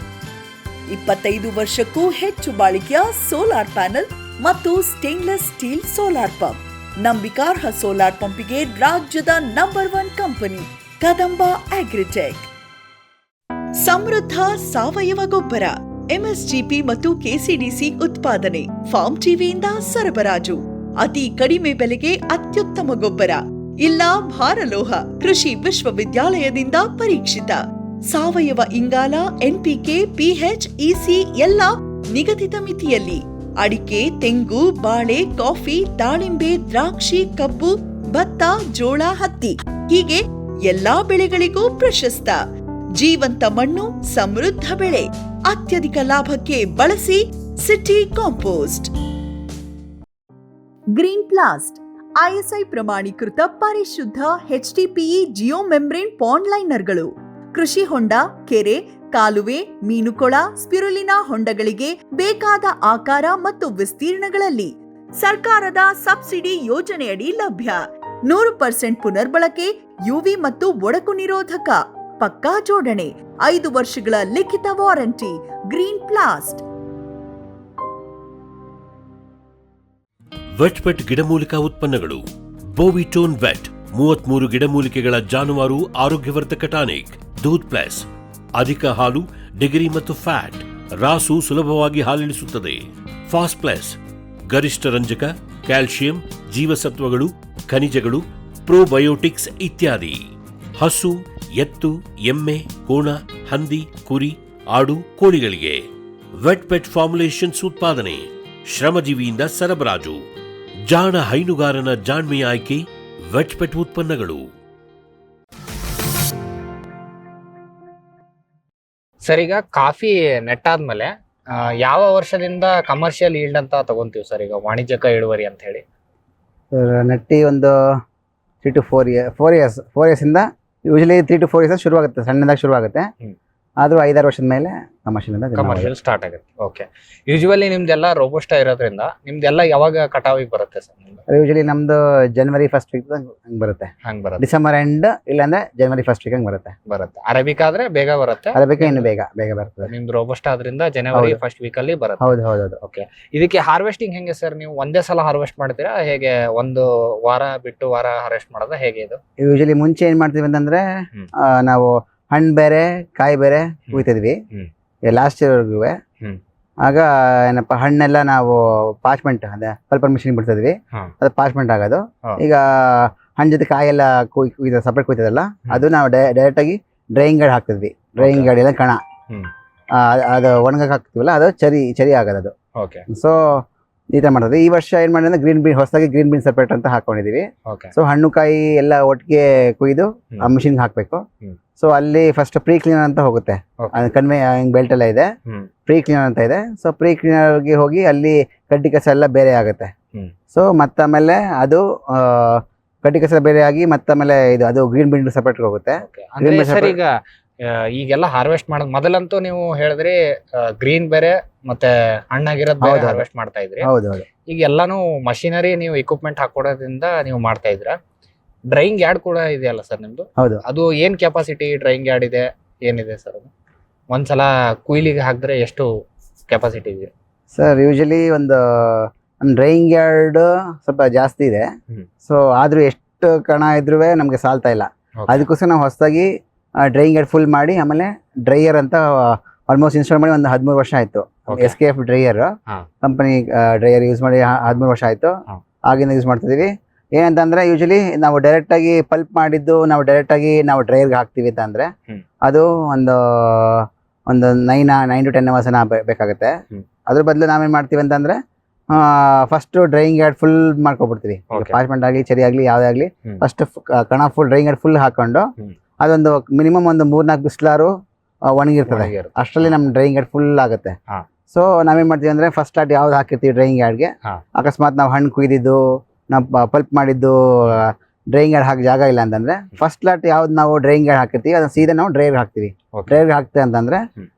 25 ವರ್ಷಕ್ಕೂ ಹೆಚ್ಚು ಬಾಳಿಕೆಯ ಸೋಲಾರ್ ಪ್ಯಾನೆಲ್ ಮತ್ತು ಸ್ಟೇನ್ಲೆಸ್ ಸ್ಟೀಲ್ ಸೋಲಾರ್ ಪಂಪ್. ನಂಬಿಕಾರ್ಹ ಸೋಲಾರ್ ಪಂಪಿಗೆ ರಾಜ್ಯದ ನಂಬರ್ 1 ಕಂಪನಿ ಕದಂಬ ಅಗ್ರಿಟೆಕ್. ಸಮೃದ್ಧ ಸಾವಯವ ಗೊಬ್ಬರ, ಎಂಎಸ್ಜಿಪಿ ಮತ್ತು ಕೆಸಿಡಿಸಿ ಉತ್ಪಾದನೆ, ಫಾರ್ಮ್ ಟಿವಿಯಿಂದ ಸರಬರಾಜು. ಅತಿ ಕಡಿಮೆ ಬೆಲೆಗೆ ಅತ್ಯುತ್ತಮ ಗೊಬ್ಬರ. ಇಲ್ಲ ಭಾರಲೋಹ, ಕೃಷಿ ವಿಶ್ವವಿದ್ಯಾಲಯದಿಂದ ಪರೀಕ್ಷಿತ. ಸಾವಯವ ಇಂಗಾಲ, ಎನ್ಪಿಕೆ, ಪಿಎಚ್, ಇಸಿ ಎಲ್ಲ ನಿಗದಿತ ಮಿತಿಯಲ್ಲಿ. ಅಡಿಕೆ, ತೆಂಗು, ಬಾಳೆ, ಕಾಫಿ, ದಾಳಿಂಬೆ, ದ್ರಾಕ್ಷಿ, ಕಬ್ಬು, ಭತ್ತ, ಜೋಳ, ಹತ್ತಿ ಹೀಗೆ ಎಲ್ಲಾ ಬೆಳೆಗಳಿಗೂ ಪ್ರಶಸ್ತ. ಜೀವಂತ ಮಣ್ಣು, ಸಮೃದ್ಧ ಬೆಳೆ, ಅತ್ಯಧಿಕ ಲಾಭಕ್ಕೆ ಬಳಸಿ ಸಿಟಿ ಕಾಂಪೋಸ್ಟ್. ಗ್ರೀನ್ ಪ್ಲಾಸ್ಟ್ ಐಎಸ್ಐ ಪ್ರಮಾಣೀಕೃತ ಪರಿಶುದ್ಧ ಎಚ್ಡಿಪಿಇ ಜಿಯೋ ಮೆಂಬ್ರೇನ್ ಪಾಂಡ್ ಲೈನರ್ಗಳು. ಕೃಷಿ ಹೊಂಡ, ಕೆರೆ, ಕಾಲುವೆ, ಮೀನುಕೊಳ, ಸ್ಪಿರುಲಿನಾ ಹೊಂಡಗಳಿಗೆ ಬೇಕಾದ ಆಕಾರ ಮತ್ತು ವಿಸ್ತೀರ್ಣಗಳಲ್ಲಿ ಸರ್ಕಾರದ ಸಬ್ಸಿಡಿ ಯೋಜನೆಯಡಿ ಲಭ್ಯ. 100% ಪುನರ್ಬಳಕೆ, ಯುವಿ ಮತ್ತು ಒಡಕು ನಿರೋಧಕ, ಪಕ್ಕಾ ಜೋಡಣೆ, 5 ವರ್ಷಗಳ ಲಿಖಿತ ವಾರಂಟಿ. ಗ್ರೀನ್ ಪ್ಲಾಸ್ಟ್. ವೆಟ್ಪೆಟ್ ಗಿಡಮೂಲಿಕಾ ಉತ್ಪನ್ನಗಳು. ಬೋವಿಟೋನ್ ವೆಟ್ 33 ಗಿಡಮೂಲಿಕೆಗಳ ಜಾನುವಾರು ಆರೋಗ್ಯವರ್ಧಕ ಟಾನಿಕ್. ದೂದ್ ಪ್ಲಸ್ ಅಧಿಕ ಹಾಲು, ಡಿಗ್ರಿ ಮತ್ತು ಫ್ಯಾಟ್, ರಾಸು ಸುಲಭವಾಗಿ ಹಾಲಿಳಿಸುತ್ತದೆ. ಫಾಸ್ಟ್ ಪ್ಲಸ್ ಗರಿಷ್ಠ ರಂಜಕ, ಕ್ಯಾಲ್ಸಿಯಂ, ಜೀವಸತ್ವಗಳು, ಖನಿಜಗಳು, ಪ್ರೋಬಯೋಟಿಕ್ಸ್ ಇತ್ಯಾದಿ. ಹಸು, ಎತ್ತು, ಎಮ್ಮೆ, ಕೋಣ, ಹಂದಿ, ಕುರಿ, ಆಡು, ಕೋಳಿಗಳಿಗೆ ವೆಟ್ ಪೆಟ್ ಫಾರ್ಮುಲೇಷನ್ಸ್ ಉತ್ಪಾದನೆ. ಶ್ರಮಜೀವಿಯಿಂದ ಸರಬರಾಜು. ಜಾಣ ಹೈನುಗಾರನ ಜಾಣ್ಮೆಯ ಆಯ್ಕೆ ವೆಟ್ ಪೆಟ್ ಉತ್ಪನ್ನಗಳು. ಸರ್, ಈಗ ಕಾಫಿ ನೆಟ್ಟಾದ್ಮೇಲೆ ಯಾವ ವರ್ಷದಿಂದ ಕಮರ್ಷಿಯಲ್ ಈಲ್ಡ್ ಅಂತ ತಗೊಂತೀವಿ ಸರ್? ಈಗ ವಾಣಿಜ್ಯಿಕ ಇಳುವರಿ ಅಂತ ಹೇಳಿ ನಟ್ಟಿ ಒಂದು 3 to 4 years ಇಂದ ಯೂಶಲಿ 3 to 4 years ಶುರುವಾಗುತ್ತೆ, ಸಣ್ಣದಾಗ ಶುರುವಾಗುತ್ತೆ. ಆದ್ರೂ 5-6 ವರ್ಷದ ಮೇಲೆ ಕಮರ್ಷಿಯಲ್ ಸ್ಟಾರ್ಟ್ ಆಗುತ್ತೆ. ಓಕೆ. ಯೂಶುವಲಿ ನಿಮ್ದೆಲ್ಲ ರೋಬೋಸ್ಟಾ ಇರೋದ್ರಿಂದ ನಿಮ್ದೆಲ್ಲ ಯಾವಾಗ ಕಟಾವಿಗೆ ಬರುತ್ತೆ ಸರ್? ಯೂಶಲಿ ನಮ್ದು ಜನವರಿ 1st ವೀಕ್ ಹಂಗ್ ಬರುತ್ತೆ. ಡಿಸೆಂಬರ್ ಎಂಡ್ ಇಲ್ಲಾಂದ್ರೆ ಜನವರಿ 1st ವೀಕ್ ಹಂಗ್ ಬರುತ್ತೆ. ಅರೇಬಿಕ್ ಆದ್ರೆ ಬೇಗ ಬರುತ್ತೆ. ಅರೇಬಿಕ್ ಇನ್ನು ಬೇಗ ಬರ್ತದೆ. ನಿಮ್ದು ರೋಬೋಸ್ಟಾ ಆದ್ರಿಂದ ಜನವರಿ 1st ವೀಕ್ ಅಲ್ಲಿ ಬರುತ್ತೆ. ಹೌದು. ಓಕೆ. ಇದಕ್ಕೆ ಹಾರ್ವೆಸ್ಟಿಂಗ್ ಹೆಂಗೆ ಸರ್? ನೀವು ಒಂದೇ ಸಲ ಹಾರ್ವೆಸ್ಟ್ ಮಾಡ್ತೀರಾ, ಹೇಗೆ ಒಂದು ವಾರ ಬಿಟ್ಟು ವಾರ ಹಾರ್ವೆಸ್ಟ್ ಮಾಡೋದು ಹೇಗೆ ಇದು? ಯೂಶಲಿ ಮುಂಚೆ ಏನ್ ಮಾಡ್ತೀವಿ ಅಂತಂದ್ರೆ ನಾವು ಹಣ್ಣು ಬೇರೆ ಕಾಯಿ ಬೇರೆ ಕುಯ್ತಿದ್ವಿ ಲಾಸ್ಟ್ ಇಯರ್ವರೆಗೂ. ಆಗ ಏನಪ್ಪ ಹಣ್ಣೆಲ್ಲ ನಾವು ಪಾಚ್ಮೆಂಟ್ ಅದೇ ಪಲ್ಪರ್ ಮಿಷಿನ್ ಬಿಡ್ತಿದ್ವಿ, ಅದು ಪಾಚ್ಮೆಂಟ್ ಆಗೋದು. ಈಗ ಹಣ್ಣು ಜೊತೆ ಕಾಯೆಲ್ಲ ಸಪ್ರೇಟ್ ಕುಯ್ತದಲ್ಲ, ಅದು ನಾವು ಡೈರೆಕ್ಟ್ ಆಗಿ ಡ್ರೈಯಿಂಗ್ ಗಾರ್ಡ್ ಹಾಕ್ತಿದ್ವಿ. ಡ್ರೈಯಿಂಗ್ ಗಾರ್ಡ್ ಎಲ್ಲ ಕಣ ಅದು ಒಣಗಕ್ಕೆ ಹಾಕ್ತಿವಲ್ಲ, ಅದು ಚರಿ ಆಗೋದು ಅದು. ಸೊ ಈ ತರ ಮಾಡ್ತದೆ. ಈ ವರ್ಷ ಏನ್ ಮಾಡಿದ್ರೆ ಗ್ರೀನ್ ಬೀನ್, ಹೊಸದಾಗಿ ಗ್ರೀನ್ ಬೀನ್ ಸಪ್ರೇಟ್ ಅಂತ ಹಾಕೊಂಡಿದೀವಿ. ಸೊ ಹಣ್ಣು ಕಾಯಿ ಎಲ್ಲ ಒಟ್ಟಿಗೆ ಕುಯ್ದು ಆ ಮಿಷಿನ್ ಹಾಕ್ಬೇಕು. ಸೊ ಅಲ್ಲಿ ಫಸ್ಟ್ ಪ್ರೀ ಕ್ಲೀನರ್ ಅಂತ ಹೋಗುತ್ತೆ, ಕನ್ವೆ ಬೆಲ್ಟ್ ಎಲ್ಲ ಇದೆ, ಪ್ರೀ ಕ್ಲೀನರ್ ಅಂತ ಇದೆ. ಸೊ ಪ್ರೀ ಕ್ಲೀನರ್ಗೆ ಹೋಗಿ ಅಲ್ಲಿ ಕಡ್ಡಿ ಕಸ ಎಲ್ಲ ಬೇರೆ ಆಗುತ್ತೆ. ಸೊ ಮತ್ತಾಮೇಲೆ ಅದು ಕಡ್ಡಿ ಕಸ ಬೇರೆ ಆಗಿ ಮತ್ತಾಮೇಲೆ ಇದು ಅದು ಗ್ರೀನ್ ಬಿನ್ ಸಪರೇಟ್ ಹೋಗುತ್ತೆ. ಈಗ ಈಗೆಲ್ಲ ಹಾರ್ವೆಸ್ಟ್ ಮಾಡೋದು ಮೊದಲಂತೂ ನೀವು ಹೇಳಿದ್ರಿ ಗ್ರೀನ್ ಬೇರೆ ಮತ್ತೆ ಹಣ್ಣಾಗಿರೋದ್ ಬೇರೆ ಹಾರ್ವೆಸ್ಟ್ ಮಾಡ್ತಾ ಇದ್ರಿ. ಹೌದು. ಈಗ ಎಲ್ಲಾನು ಮಷಿನರಿ ನೀವು ಇಕ್ವಿಪ್ಮೆಂಟ್ ಹಾಕೊಡೋದ್ರಿಂದ ನೀವು ಮಾಡ್ತಾ ಇದ್ರ? ಡ್ರೈಯಿಂಗ್ ಯಾರ್ಡ್ ಕೂಡ ಇದೆಯಲ್ಲ ಸರ್ ನಿಮ್ದು? ಹೌದು. ಅದು ಏನ್ ಕೆಪಾಸಿಟಿ ಡ್ರೈಯಿಂಗ್ ಯಾರ್ಡ್ ಇದೆ, ಏನಿದೆ ಸರ್ ಅದು? ಒಂದ್ಸಲ ಕುಯ್ಲಿಗೆ ಹಾಕಿದ್ರೆ ಎಷ್ಟು ಕೆಪಾಸಿಟಿ ಇದೆ ಸರ್? ಯೂಶಲಿ ಒಂದು ಡ್ರೈಯಿಂಗ್ ಯಾರ್ಡ್ ಸ್ವಲ್ಪ ಜಾಸ್ತಿ ಇದೆ. ಸೊ ಆದ್ರೂ ಎಷ್ಟು ಕಣ ಇದ್ರೂ ನಮ್ಗೆ ಸಾಲ್ತಾ ಇಲ್ಲ. ಅದಕ್ಕೋಸ್ಕರ ನಾವು ಹೊಸದಾಗಿ ಡ್ರೈಯಿಂಗ್ ಯಾರ್ಡ್ ಫುಲ್ ಮಾಡಿ ಆಮೇಲೆ ಡ್ರೈಯರ್ ಅಂತ ಆಲ್ಮೋಸ್ಟ್ ಇನ್ಸ್ಟಾಲ್ ಮಾಡಿ ಒಂದು 13 ವರ್ಷ ಆಯ್ತು. SKF dryer company dryer use ಮಾಡಿ 13 ವರ್ಷ ಆಯ್ತು. ಆಗಿಂದ ಯೂಸ್ ಮಾಡ್ತಿದೀವಿ. ಏನಂತಂದ್ರೆ ಯೂಶಲಿ ನಾವು ಡೈರೆಕ್ಟ್ ಆಗಿ ಪಲ್ಪ್ ಮಾಡಿದ್ದು ನಾವು ಡೈರೆಕ್ಟ್ ಆಗಿ ನಾವು ಡ್ರೈಯರ್ಗೆ ಹಾಕ್ತಿವಿ ಅಂತಂದ್ರೆ ಅದು ಒಂದು 9 to 10 hours ಬೇಕಾಗುತ್ತೆ. ಅದ್ರ ಬದಲು ನಾವೇನ್ ಮಾಡ್ತೀವಿ ಅಂತಂದ್ರೆ ಫಸ್ಟ್ ಡ್ರೈಯಿಂಗ್ ಯಾರ್ಡ್ ಫುಲ್ ಮಾಡ್ಕೊಬಿಡ್ತೀವಿ. ಪಾರ್ಚ್ಮೆಂಟ್ ಆಗಲಿ ಚರಿ ಆಗಲಿ ಯಾವುದೇ ಆಗಲಿ ಫಸ್ಟ್ ಕಣ ಫುಲ್ ಡ್ರೈಯಿಂಗ್ ಯಾರ್ಡ್ ಫುಲ್ ಹಾಕೊಂಡು ಅದೊಂದು ಮಿನಿಮಮ್ ಒಂದು 3-4 ಬಿಸ್ಲಾರು ಒಣಗಿರ್ತದೆ. ಅಷ್ಟರಲ್ಲಿ ನಮ್ ಡ್ರೈಯಿಂಗ್ ಯಾರ್ಡ್ ಫುಲ್ ಆಗುತ್ತೆ. ಸೊ ನಾವೇನ್ ಮಾಡ್ತೀವಿ ಅಂದ್ರೆ ಫಸ್ಟ್ ಸ್ಟಾರ್ಟ್ ಯಾವ್ದು ಹಾಕಿರ್ತೀವಿ ಡ್ರೈಯಿಂಗ್ ಯಾರ್ಡ್ಗೆ, ಅಕಸ್ಮಾತ್ ನಾವು ಹಣ್ಣು ಕುಯ್ದಿದ್ದು ನಾವು ಪಲ್ಪ್ ಮಾಡಿದ್ದು ಡ್ರೈಯಿಂಗ್ ಯಾರ್ಡ್ ಹಾಕಿ ಜಾಗ ಇಲ್ಲ ಅಂತಂದ್ರೆ ಫಸ್ಟ್ ಲಾಟ್ ಯಾವ್ದು ನಾವು ಡ್ರೈಯಿಂಗ್ ಯಾರ್ಡ್ ಹಾಕಿರ್ತೀವಿ ಅದನ್ನ ಸೀದಾ ನಾವು ಡ್ರೈಯರ್ ಹಾಕ್ತಿವಿ. ಡ್ರೈಯರ್ ಹಾಕ್ತೇವೆ ಅಂತಂದ್ರೆ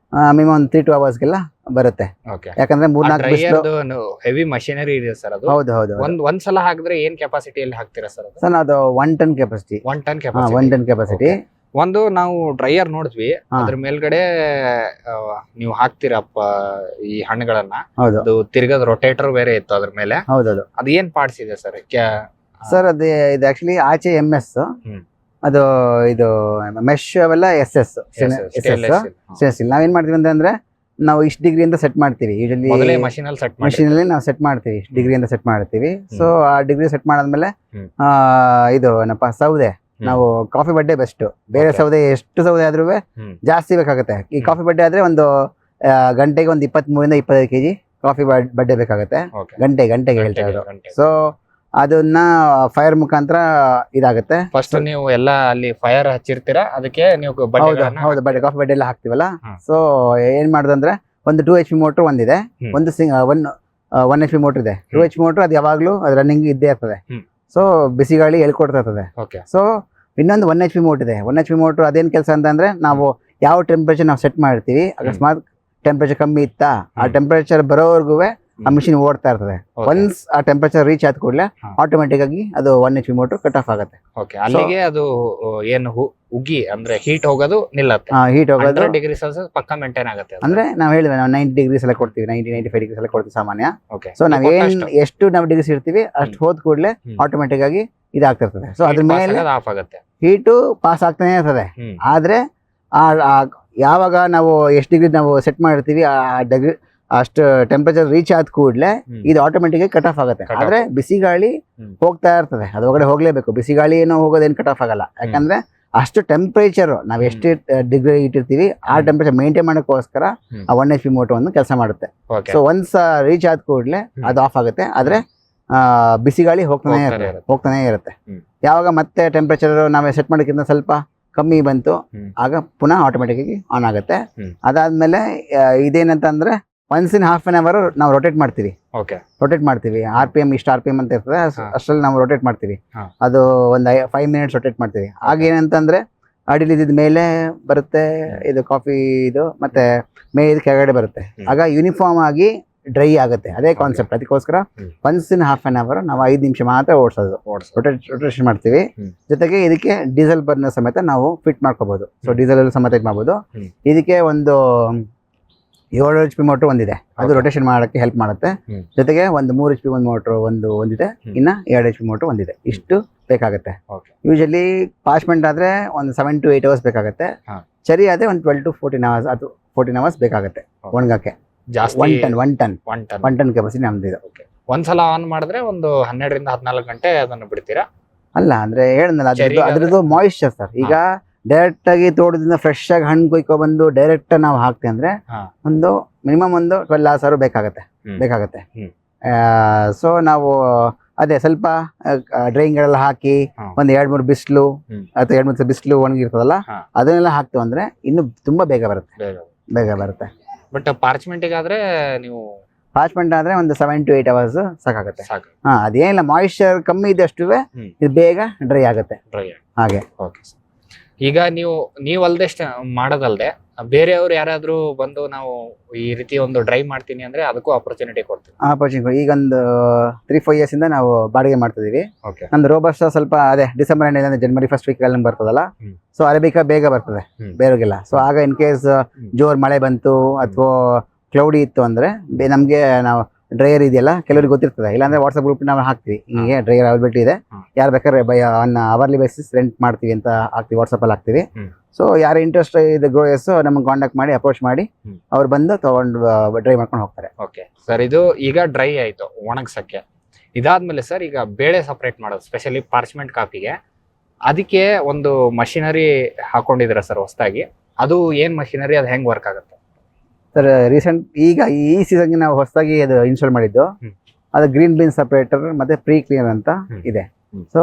ಮಿನಿಮಮ್ ಒಂದು 3 to 2 hours ಬರುತ್ತೆ. ಯಾಕಂದ್ರೆ 3-4 ಬಿಸಿಲು ಹೆವಿ ಮಷಿನರಿ ಇದೆ ಸರ್ ಅದು. ಹೌದು. ಒಂದ್ಸಲ ಹಾಕಿದ್ರೆ ಏನ್ ಕೆಪಾಸಿಟಿಯಲ್ಲಿ ಹಾಕ್ತೀರಾ ಸರ್? ಸರ್ ಅದು 1 ton capacity. 1 ton 1 ton capacity. ಒಂದು ನಾವು ಡ್ರೈಯರ್ ನೋಡಿದ್ವಿ, ಅದ್ರ ಮೇಲ್ಗಡೆ ನೀವು ಹಾಕ್ತಿರಪ್ಪ ಈ ಹಣ್ಣುಗಳನ್ನ, ಅದು ತಿರ್ಗದ ರೊಟೇಟರ್ ಬೇರೆ ಇತ್ತು ಅದ್ರ ಮೇಲೆ. ಹೌದೌದು. ಅದು ಏನ್ ಪಾರ್ಟ್ಸ್ ಇದೆ ಸರ್? ಸರ್ ಅದು ಇದು ಆಕ್ಚುಲಿ ಆಚೆ MS, ಅದು ಇದು ಮೆಶ್ ಅವೆಲ್ಲ SS. ನಾವೇನ್ ಮಾಡ್ತೀವಿ ಅಂತಂದ್ರೆ ನಾವು ಇಷ್ಟು ಡಿಗ್ರಿ ಅಂತ ಸೆಟ್ ಮಾಡ್ತೀವಿ. ಯೂಶಲಿ ಮಷೀನಲ್ಲಿ ನಾವು ಸೆಟ್ ಮಾಡ್ತೀವಿ, ಇಷ್ಟು ಡಿಗ್ರಿ ಅಂತ ಸೆಟ್ ಮಾಡ್ತೀವಿ. ಸೊ ಆ ಡಿಗ್ರಿ ಸೆಟ್ ಮಾಡಾದ್ಮೇಲೆ ಇದು ಏನಪ್ಪ ಸೌದೆ, ನಾವು ಕಾಫಿ ಬಡ್ಡೆ ಬೆಸ್ಟ್. ಬೇರೆ ಸೌದೆ ಎಷ್ಟು ಸೌದೆ ಆದ್ರೂ ಜಾಸ್ತಿ ಬೇಕಾಗುತ್ತೆ. ಈ ಕಾಫಿ ಬಡ್ಡೆ ಆದ್ರೆ ಒಂದು ಗಂಟೆಗೆ ಒಂದು 23 to 25 kg ಕಾಫಿ ಬಡ್ಡೆ ಬೇಕಾಗುತ್ತೆ. ಗಂಟೆಗೆ ಹೇಳ್ತಾ ಇರೋದು. ಸೊ ಅದನ್ನ ಫೈರ್ ಮುಖಾಂತರ ಇದಾಗುತ್ತೆ. ಫಸ್ಟ್ ನೀವು ಎಲ್ಲ ಅಲ್ಲಿ ಫೈರ್ ಹಚ್ಚಿರ್ತೀರಾ, ಅದಕ್ಕೆ ನೀವು ಹೌದು ಬಡ್ಡೆ ಕಾಫಿ ಬಡ್ಡೆ ಎಲ್ಲ ಹಾಕ್ತಿವಲ್ಲ. ಸೊ ಏನ್ ಮಾಡೋದಂದ್ರೆ ಒಂದು 2 HP ಮೋಟರ್ ಒಂದಿದೆ, ಒಂದು 1 HP ಮೋಟರ್ ಇದೆ. 2 HP ಮೋಟರ್ ಅದು ಯಾವಾಗ್ಲೂ ಅದು ರನ್ನಿಂಗ್ ಇದ್ದೇ ಇರ್ತದೆ. ಸೊ ಬಿಸಿ ಗಾಳಿ ಹೇಳ್ಕೊಡ್ತಾ ಇರ್ತದೆ. ಸೊ ಇನ್ನೊಂದು 1 HP ಮೋಟರ್ ಇದೆ. 1 HP ಮೋಟರ್ ಅದೇನ್ ಕೆಲಸ ಅಂತಂದ್ರೆ ನಾವು ಯಾವ ಟೆಂಪರೇಚರ್ ನಾವು ಸೆಟ್ ಮಾಡಿರ್ತೀವಿ, ಅಕಸ್ಮಾತ್ ಟೆಂಪರೇಚರ್ ಕಮ್ಮಿ ಇತ್ತಾ ಆ ಟೆಂಪರೇಚರ್ ಬರೋವರೆಗೂ ಆ ಮಿಷಿನ್ ಓಡ್ತಾ ಇರ್ತದೆ. ಒನ್ಸ್ ಆ ಟೆಂಪರೇಚರ್ ರೀಚ್ ಆದ ಕೂಡಲೇ ಆಟೋಮೆಟಿಕ್ ಆಗಿ ಅದು 1 HP ಮೋಟರ್ ಕಟ್ ಆಫ್ ಆಗುತ್ತೆ. ಅಲ್ಲಿಗೆ ಅದು ಏನು ಉಗಿ ಅಂದ್ರೆ ಹೀಟ್ ಹೋಗೋದು ನಿಲ್ಲತ್ತೆ. ಹೀಟ್ ಹೋಗೋದು ಡಿಗ್ರಿ ಸೆಲ್ಸಿಯಸ್ ಪಕ್ಕ ಮೇಂಟೈನ್ ಆಗುತ್ತೆ. ಅಂದ್ರೆ ನಾವು ಹೇಳಿದ್ವಿ ನಾವು 90 degrees ಎಲ್ಲ ಕೊಡ್ತೀವಿ, 90-95 degrees ಎಲ್ಲ ಕೊಡ್ತೀವಿ ಸಾಮಾನ್ಯ. ಸೊ ನಾವ್ ಎಷ್ಟು ನಾವು ಡಿಗ್ರೀಸ್ ಇರ್ತೀವಿ ಅಷ್ಟು ಹೋದ್ ಕೂಡಲೇ ಆಟೋಮೆಟಿಕ್ ಆಗಿ ಇದಾಗ್ತಿರ್ತದೆ. ಸೊ ಅದ್ರ ಮೇಲೆ ಆಫ್ ಆಗುತ್ತೆ, ಹೀಟು ಪಾಸ್ ಆಗ್ತಾನೆ ಇರ್ತದೆ. ಆದ್ರೆ ಯಾವಾಗ ನಾವು ಎಷ್ಟು ಡಿಗ್ರಿ ನಾವು ಸೆಟ್ ಮಾಡಿರ್ತೀವಿ ಆ ಡಿಗ್ರಿ ಅಷ್ಟು ಟೆಂಪರೇಚರ್ ರೀಚ್ ಆದ ಕೂಡಲೇ ಇದು ಆಟೋಮೆಟಿಕ್ ಆಗಿ ಕಟ್ ಆಫ್ ಆಗುತ್ತೆ. ಆದ್ರೆ ಬಿಸಿ ಗಾಳಿ ಹೋಗ್ತಾ ಇರ್ತದೆ, ಅದು ಒಳಗಡೆ ಹೋಗ್ಲೇಬೇಕು. ಬಿಸಿ ಗಾಳಿ ಏನೋ ಹೋಗೋದೇನು ಕಟ್ ಆಫ್ ಆಗಲ್ಲ. ಯಾಕಂದ್ರೆ ಅಷ್ಟು ಟೆಂಪರೇಚರ್ ನಾವು ಎಷ್ಟು ಡಿಗ್ರಿ ಇಟ್ಟಿರ್ತೀವಿ ಆ ಟೆಂಪರೇಚರ್ ಮೇಂಟೈನ್ ಮಾಡೋಕ್ಕೋಸ್ಕರ ಆ 1 HP ಮೋಟರ್ ಒಂದು ಕೆಲಸ ಮಾಡುತ್ತೆ. ಸೊ ಒನ್ಸ್ ರೀಚ್ ಆದ ಕೂಡಲೇ ಅದು ಆಫ್ ಆಗುತ್ತೆ. ಆದ್ರೆ ಬಿಸಿ ಗಾಳಿ ಹೋಗ್ತಾನೆ ಇರುತ್ತೆ. ಯಾವಾಗ ಮತ್ತೆ ಟೆಂಪರೇಚರ್ ನಾವು ಸೆಟ್ ಮಾಡೋಕ್ಕಿಂತ ಸ್ವಲ್ಪ ಕಮ್ಮಿ ಬಂತು ಆಗ ಪುನಃ ಆಟೋಮೆಟಿಕ್ ಆಗಿ ಆನ್ ಆಗುತ್ತೆ. ಅದಾದ್ಮೇಲೆ ಇದೇನಂತಂದ್ರೆ once in half an hour ನಾವು ರೊಟೇಟ್ ಮಾಡ್ತೀವಿ. RPM ಇಷ್ಟು RPM ಅಂತ ಇರ್ತದೆ, ಅಷ್ಟ್ರಲ್ಲಿ ನಾವು ರೊಟೇಟ್ ಮಾಡ್ತೀವಿ. ಅದು ಒಂದು 5 minutes ರೊಟೇಟ್ ಮಾಡ್ತೀವಿ. ಆಗ ಏನಂತಂದ್ರೆ ಅಡಿಲಿ ಇದ್ದ ಮೇಲೆ ಬರುತ್ತೆ ಇದು ಕಾಫಿ ಇದು, ಮತ್ತೆ ಇದು ಕೆಳಗಡೆ ಬರುತ್ತೆ. ಆಗ ಯೂನಿಫಾರ್ಮ್ ಆಗಿ ಡ್ರೈ ಆಗುತ್ತೆ. ಅದೇ ಕಾನ್ಸೆಪ್ಟ್. ಅದಕ್ಕೋಸ್ಕರ once in half an hour ನಾವು 5 ನಿಮಿಷ ಮಾತ್ರ ಓಡಿಸೋದು, ರೊಟೇಷನ್ ಮಾಡ್ತೀವಿ. ಜೊತೆಗೆ ಇದಕ್ಕೆ ಡೀಸೆಲ್ ಬರ್ನರ್ ಸಮೇತ ನಾವು ಫಿಟ್ ಮಾಡ್ಕೋಬಹುದು. ಸೊ ಡೀಸೆಲ್ ಸಮೇತ ಮಾಡ್ಬೋದು. ಇದಕ್ಕೆ ಒಂದು 7 HP ಮೋಟರ್ ಒಂದಿದೆ, ಅದು ರೊಟೇಷನ್ ಮಾಡಕ್ಕೆ ಹೆಲ್ಪ್ ಮಾಡುತ್ತೆ. ಜೊತೆಗೆ ಒಂದು 3 HP ಒಂದು ಮೋಟರ್ ಒಂದಿದೆ, ಇನ್ನ 2 HP ಮೋಟರ್ ಒಂದಿದೆ. ಇಷ್ಟು ಬೇಕಾಗುತ್ತೆ. ಯೂಶಲಿ ಪಾರ್ಚ್ಮೆಂಟ್ ಆದ್ರೆ ಒಂದು 7 to 8 hours ಬೇಕಾಗುತ್ತೆ. ಚರಿ ಆದ್ರೆ ಒಂದು 12 to 14 hours ಅದು 14 hours ಬೇಕಾಗುತ್ತೆ ಒಣಗಕ್ಕೆ. 1 ton ಕೆಪಾಸಿಟಿ ನಮ್ದಿದೆ. ಒಂದ್ಸಲ ಆನ್ ಮಾಡಿದ್ರೆ ಒಂದು 12 ರಿಂದ 14 ಗಂಟೆ ಅದನ್ನು ಬಿಡ್ತೀರಾ? ಅಲ್ಲ ಅಂದ್ರೆ ಹೇಳಿದ್ನಲ್ಲ ಅದ್ರದ್ದು ಮಾಯಿಶ್ಚರ್ ಸರ್. ಈಗ ಡೈರೆಕ್ಟ್ ಆಗಿ ತೋಟದಿಂದ ಫ್ರೆಶ್ ಆಗಿ ಹಣ್ಣು ಕೊಯ್ಕೊ ಬಂದು ಡೈರೆಕ್ಟ್ ನಾವು ಹಾಕ್ತೇವೆ ಅಂದ್ರೆ ಒಂದು ಮಿನಿಮಮ್ ಒಂದು 12 hours ಬೇಕಾಗುತ್ತೆ. ಸೊ ನಾವು ಅದೇ ಸ್ವಲ್ಪ ಡ್ರೈಯಿಂಗ್ ಎಲ್ಲ ಹಾಕಿ ಒಂದ್ 2-3 ಬಿಸಿಲು ಅಥವಾ 2-3 ಬಿಸಿಲು ಒಣಗಿರ್ತದಲ್ಲ ಅದನ್ನೆಲ್ಲ ಹಾಕ್ತೇವೆ ಅಂದ್ರೆ ಇನ್ನು ತುಂಬಾ ಬೇಗ ಬರುತ್ತೆ. ಬಟ್ ಪಾರ್ಚ್ಮೆಂಟ್ ಆದ್ರೆ ನೀವು ಆದ್ರೆ ಒಂದು 7 to 8 hours ಸಾಕಾಗುತ್ತೆ. ಅದೇನಿಲ್ಲ, ಮಾಯಿಶ್ಚರ್ ಕಮ್ಮಿ ಇದ್ದಷ್ಟು ಇದು ಬೇಗ ಡ್ರೈ ಆಗುತ್ತೆ ಹಾಗೆ. ಈಗ ನೀವು ಅಲ್ದೆ ಮಾಡೋದಲ್ದೆ ಬೇರೆಯವ್ರು ಯಾರಾದ್ರೂ ಬಂದು ನಾವು ಈ ರೀತಿ ಒಂದು ಡ್ರೈವ್ ಮಾಡ್ತೀನಿ ಅಂದ್ರೆ ಅದಕ್ಕೂ ಆಪರ್ಚುನಿಟಿ ಕೊಡ್ತೀವಿ. ಆಪರ್ಚುನಿಟಿ ಈಗ ಒಂದು 3-4 years ಇಂದ ನಾವು ಬಾಡಿಗೆ ಮಾಡ್ತಿದೀವಿ. ಓಕೆ. ನಮ್ದು ರೋಬಸ್ಟ ಸ್ವಲ್ಪ ಅದೇ ಡಿಸೆಂಬರ್ ಎಂಡ್ ಅಂದ್ರೆ ಜನವರಿ ಫಸ್ಟ್ ವೀಕ್ ಅಲ್ಲಿ ಬರ್ತದಲ್ಲ, ಸೊ ಅರೇಬಿಕಾ ಬೇಗ ಬರ್ತದೆ ಬೇರೆಗೆಲ್ಲ. ಸೊ ಆಗ ಇನ್ ಕೇಸ್ ಜೋರ್ ಮಳೆ ಬಂತು ಅಥವಾ ಕ್ಲೌಡಿ ಇತ್ತು ಅಂದ್ರೆ ನಮ್ಗೆ ನಾವು ಡ್ರೈಯರ್ ಇದೆಯಲ್ಲ, ಕೆಲವರಿಗೆ ಗೊತ್ತಿರ್ತದೆ, ಇಲ್ಲಾಂದ್ರೆ ವಾಟ್ಸ್ಆಪ್ ಗ್ರೂಪ್ ನಾವು ಹಾಕ್ತಿವಿ, ಹಿಂಗೆ ಡ್ರೈಯರ್ ಅವೈಲಬಿಲಿಟಿ ಇದೆ, ಯಾರು ಬೇಕಾದ್ರೆ ಅವರ್ಲಿ ಬೇಸಿಸ್ ರೆಂಟ್ ಮಾಡ್ತೀವಿ ಅಂತ ಹಾಕ್ತಿವಿ, ವಾಟ್ಸಪ್ ಅಲ್ಲಿ ಹಾಕ್ತಿವಿ. ಸೊ ಯಾರು ಇಂಟ್ರೆಸ್ಟ್ ಇದೆ ಗ್ರೋಯರ್ಸ್ ನಮ್ಗೆ ಕಾಂಟ್ಯಾಕ್ಟ್ ಮಾಡಿ ಅಪ್ರೋಚ್ ಮಾಡಿ ಅವ್ರು ಬಂದು ತಗೊಂಡು ಡ್ರೈ ಮಾಡ್ಕೊಂಡು ಹೋಗ್ತಾರೆ. ಓಕೆ ಸರ್, ಇದು ಈಗ ಡ್ರೈ ಆಯ್ತು ಒಣಗ್ಸಕ್ಕೆ. ಇದಾದ್ಮೇಲೆ ಸರ್ ಈಗ ಬೇಳೆ ಸಪರೇಟ್ ಮಾಡೋದು, ಸ್ಪೆಷಲಿ ಪಾರ್ಚ್ಮೆಂಟ್ ಕಾಫಿಗೆ ಅದಕ್ಕೆ ಒಂದು ಮಷಿನರಿ ಹಾಕೊಂಡಿದ್ದೀರಾ ಸರ್ ಹೊಸದಾಗಿ, ಅದು ಏನ್ ಮಷಿನರಿ, ಅದು ಹೆಂಗ್ ವರ್ಕ್ ಆಗುತ್ತೆ ಸರ್? ರೀಸೆಂಟ್ ಈಗ ಈ ಸೀಸನ್ಗೆ ನಾವು ಹೊಸದಾಗಿ ಅದು ಇನ್ಸ್ಟಾಲ್ ಮಾಡಿದ್ದು, ಅದು ಗ್ರೀನ್ ಬೀನ್ ಸಪರೇಟರ್ ಮತ್ತೆ ಪ್ರೀ ಕ್ಲೀನರ್ ಅಂತ ಇದೆ. ಸೊ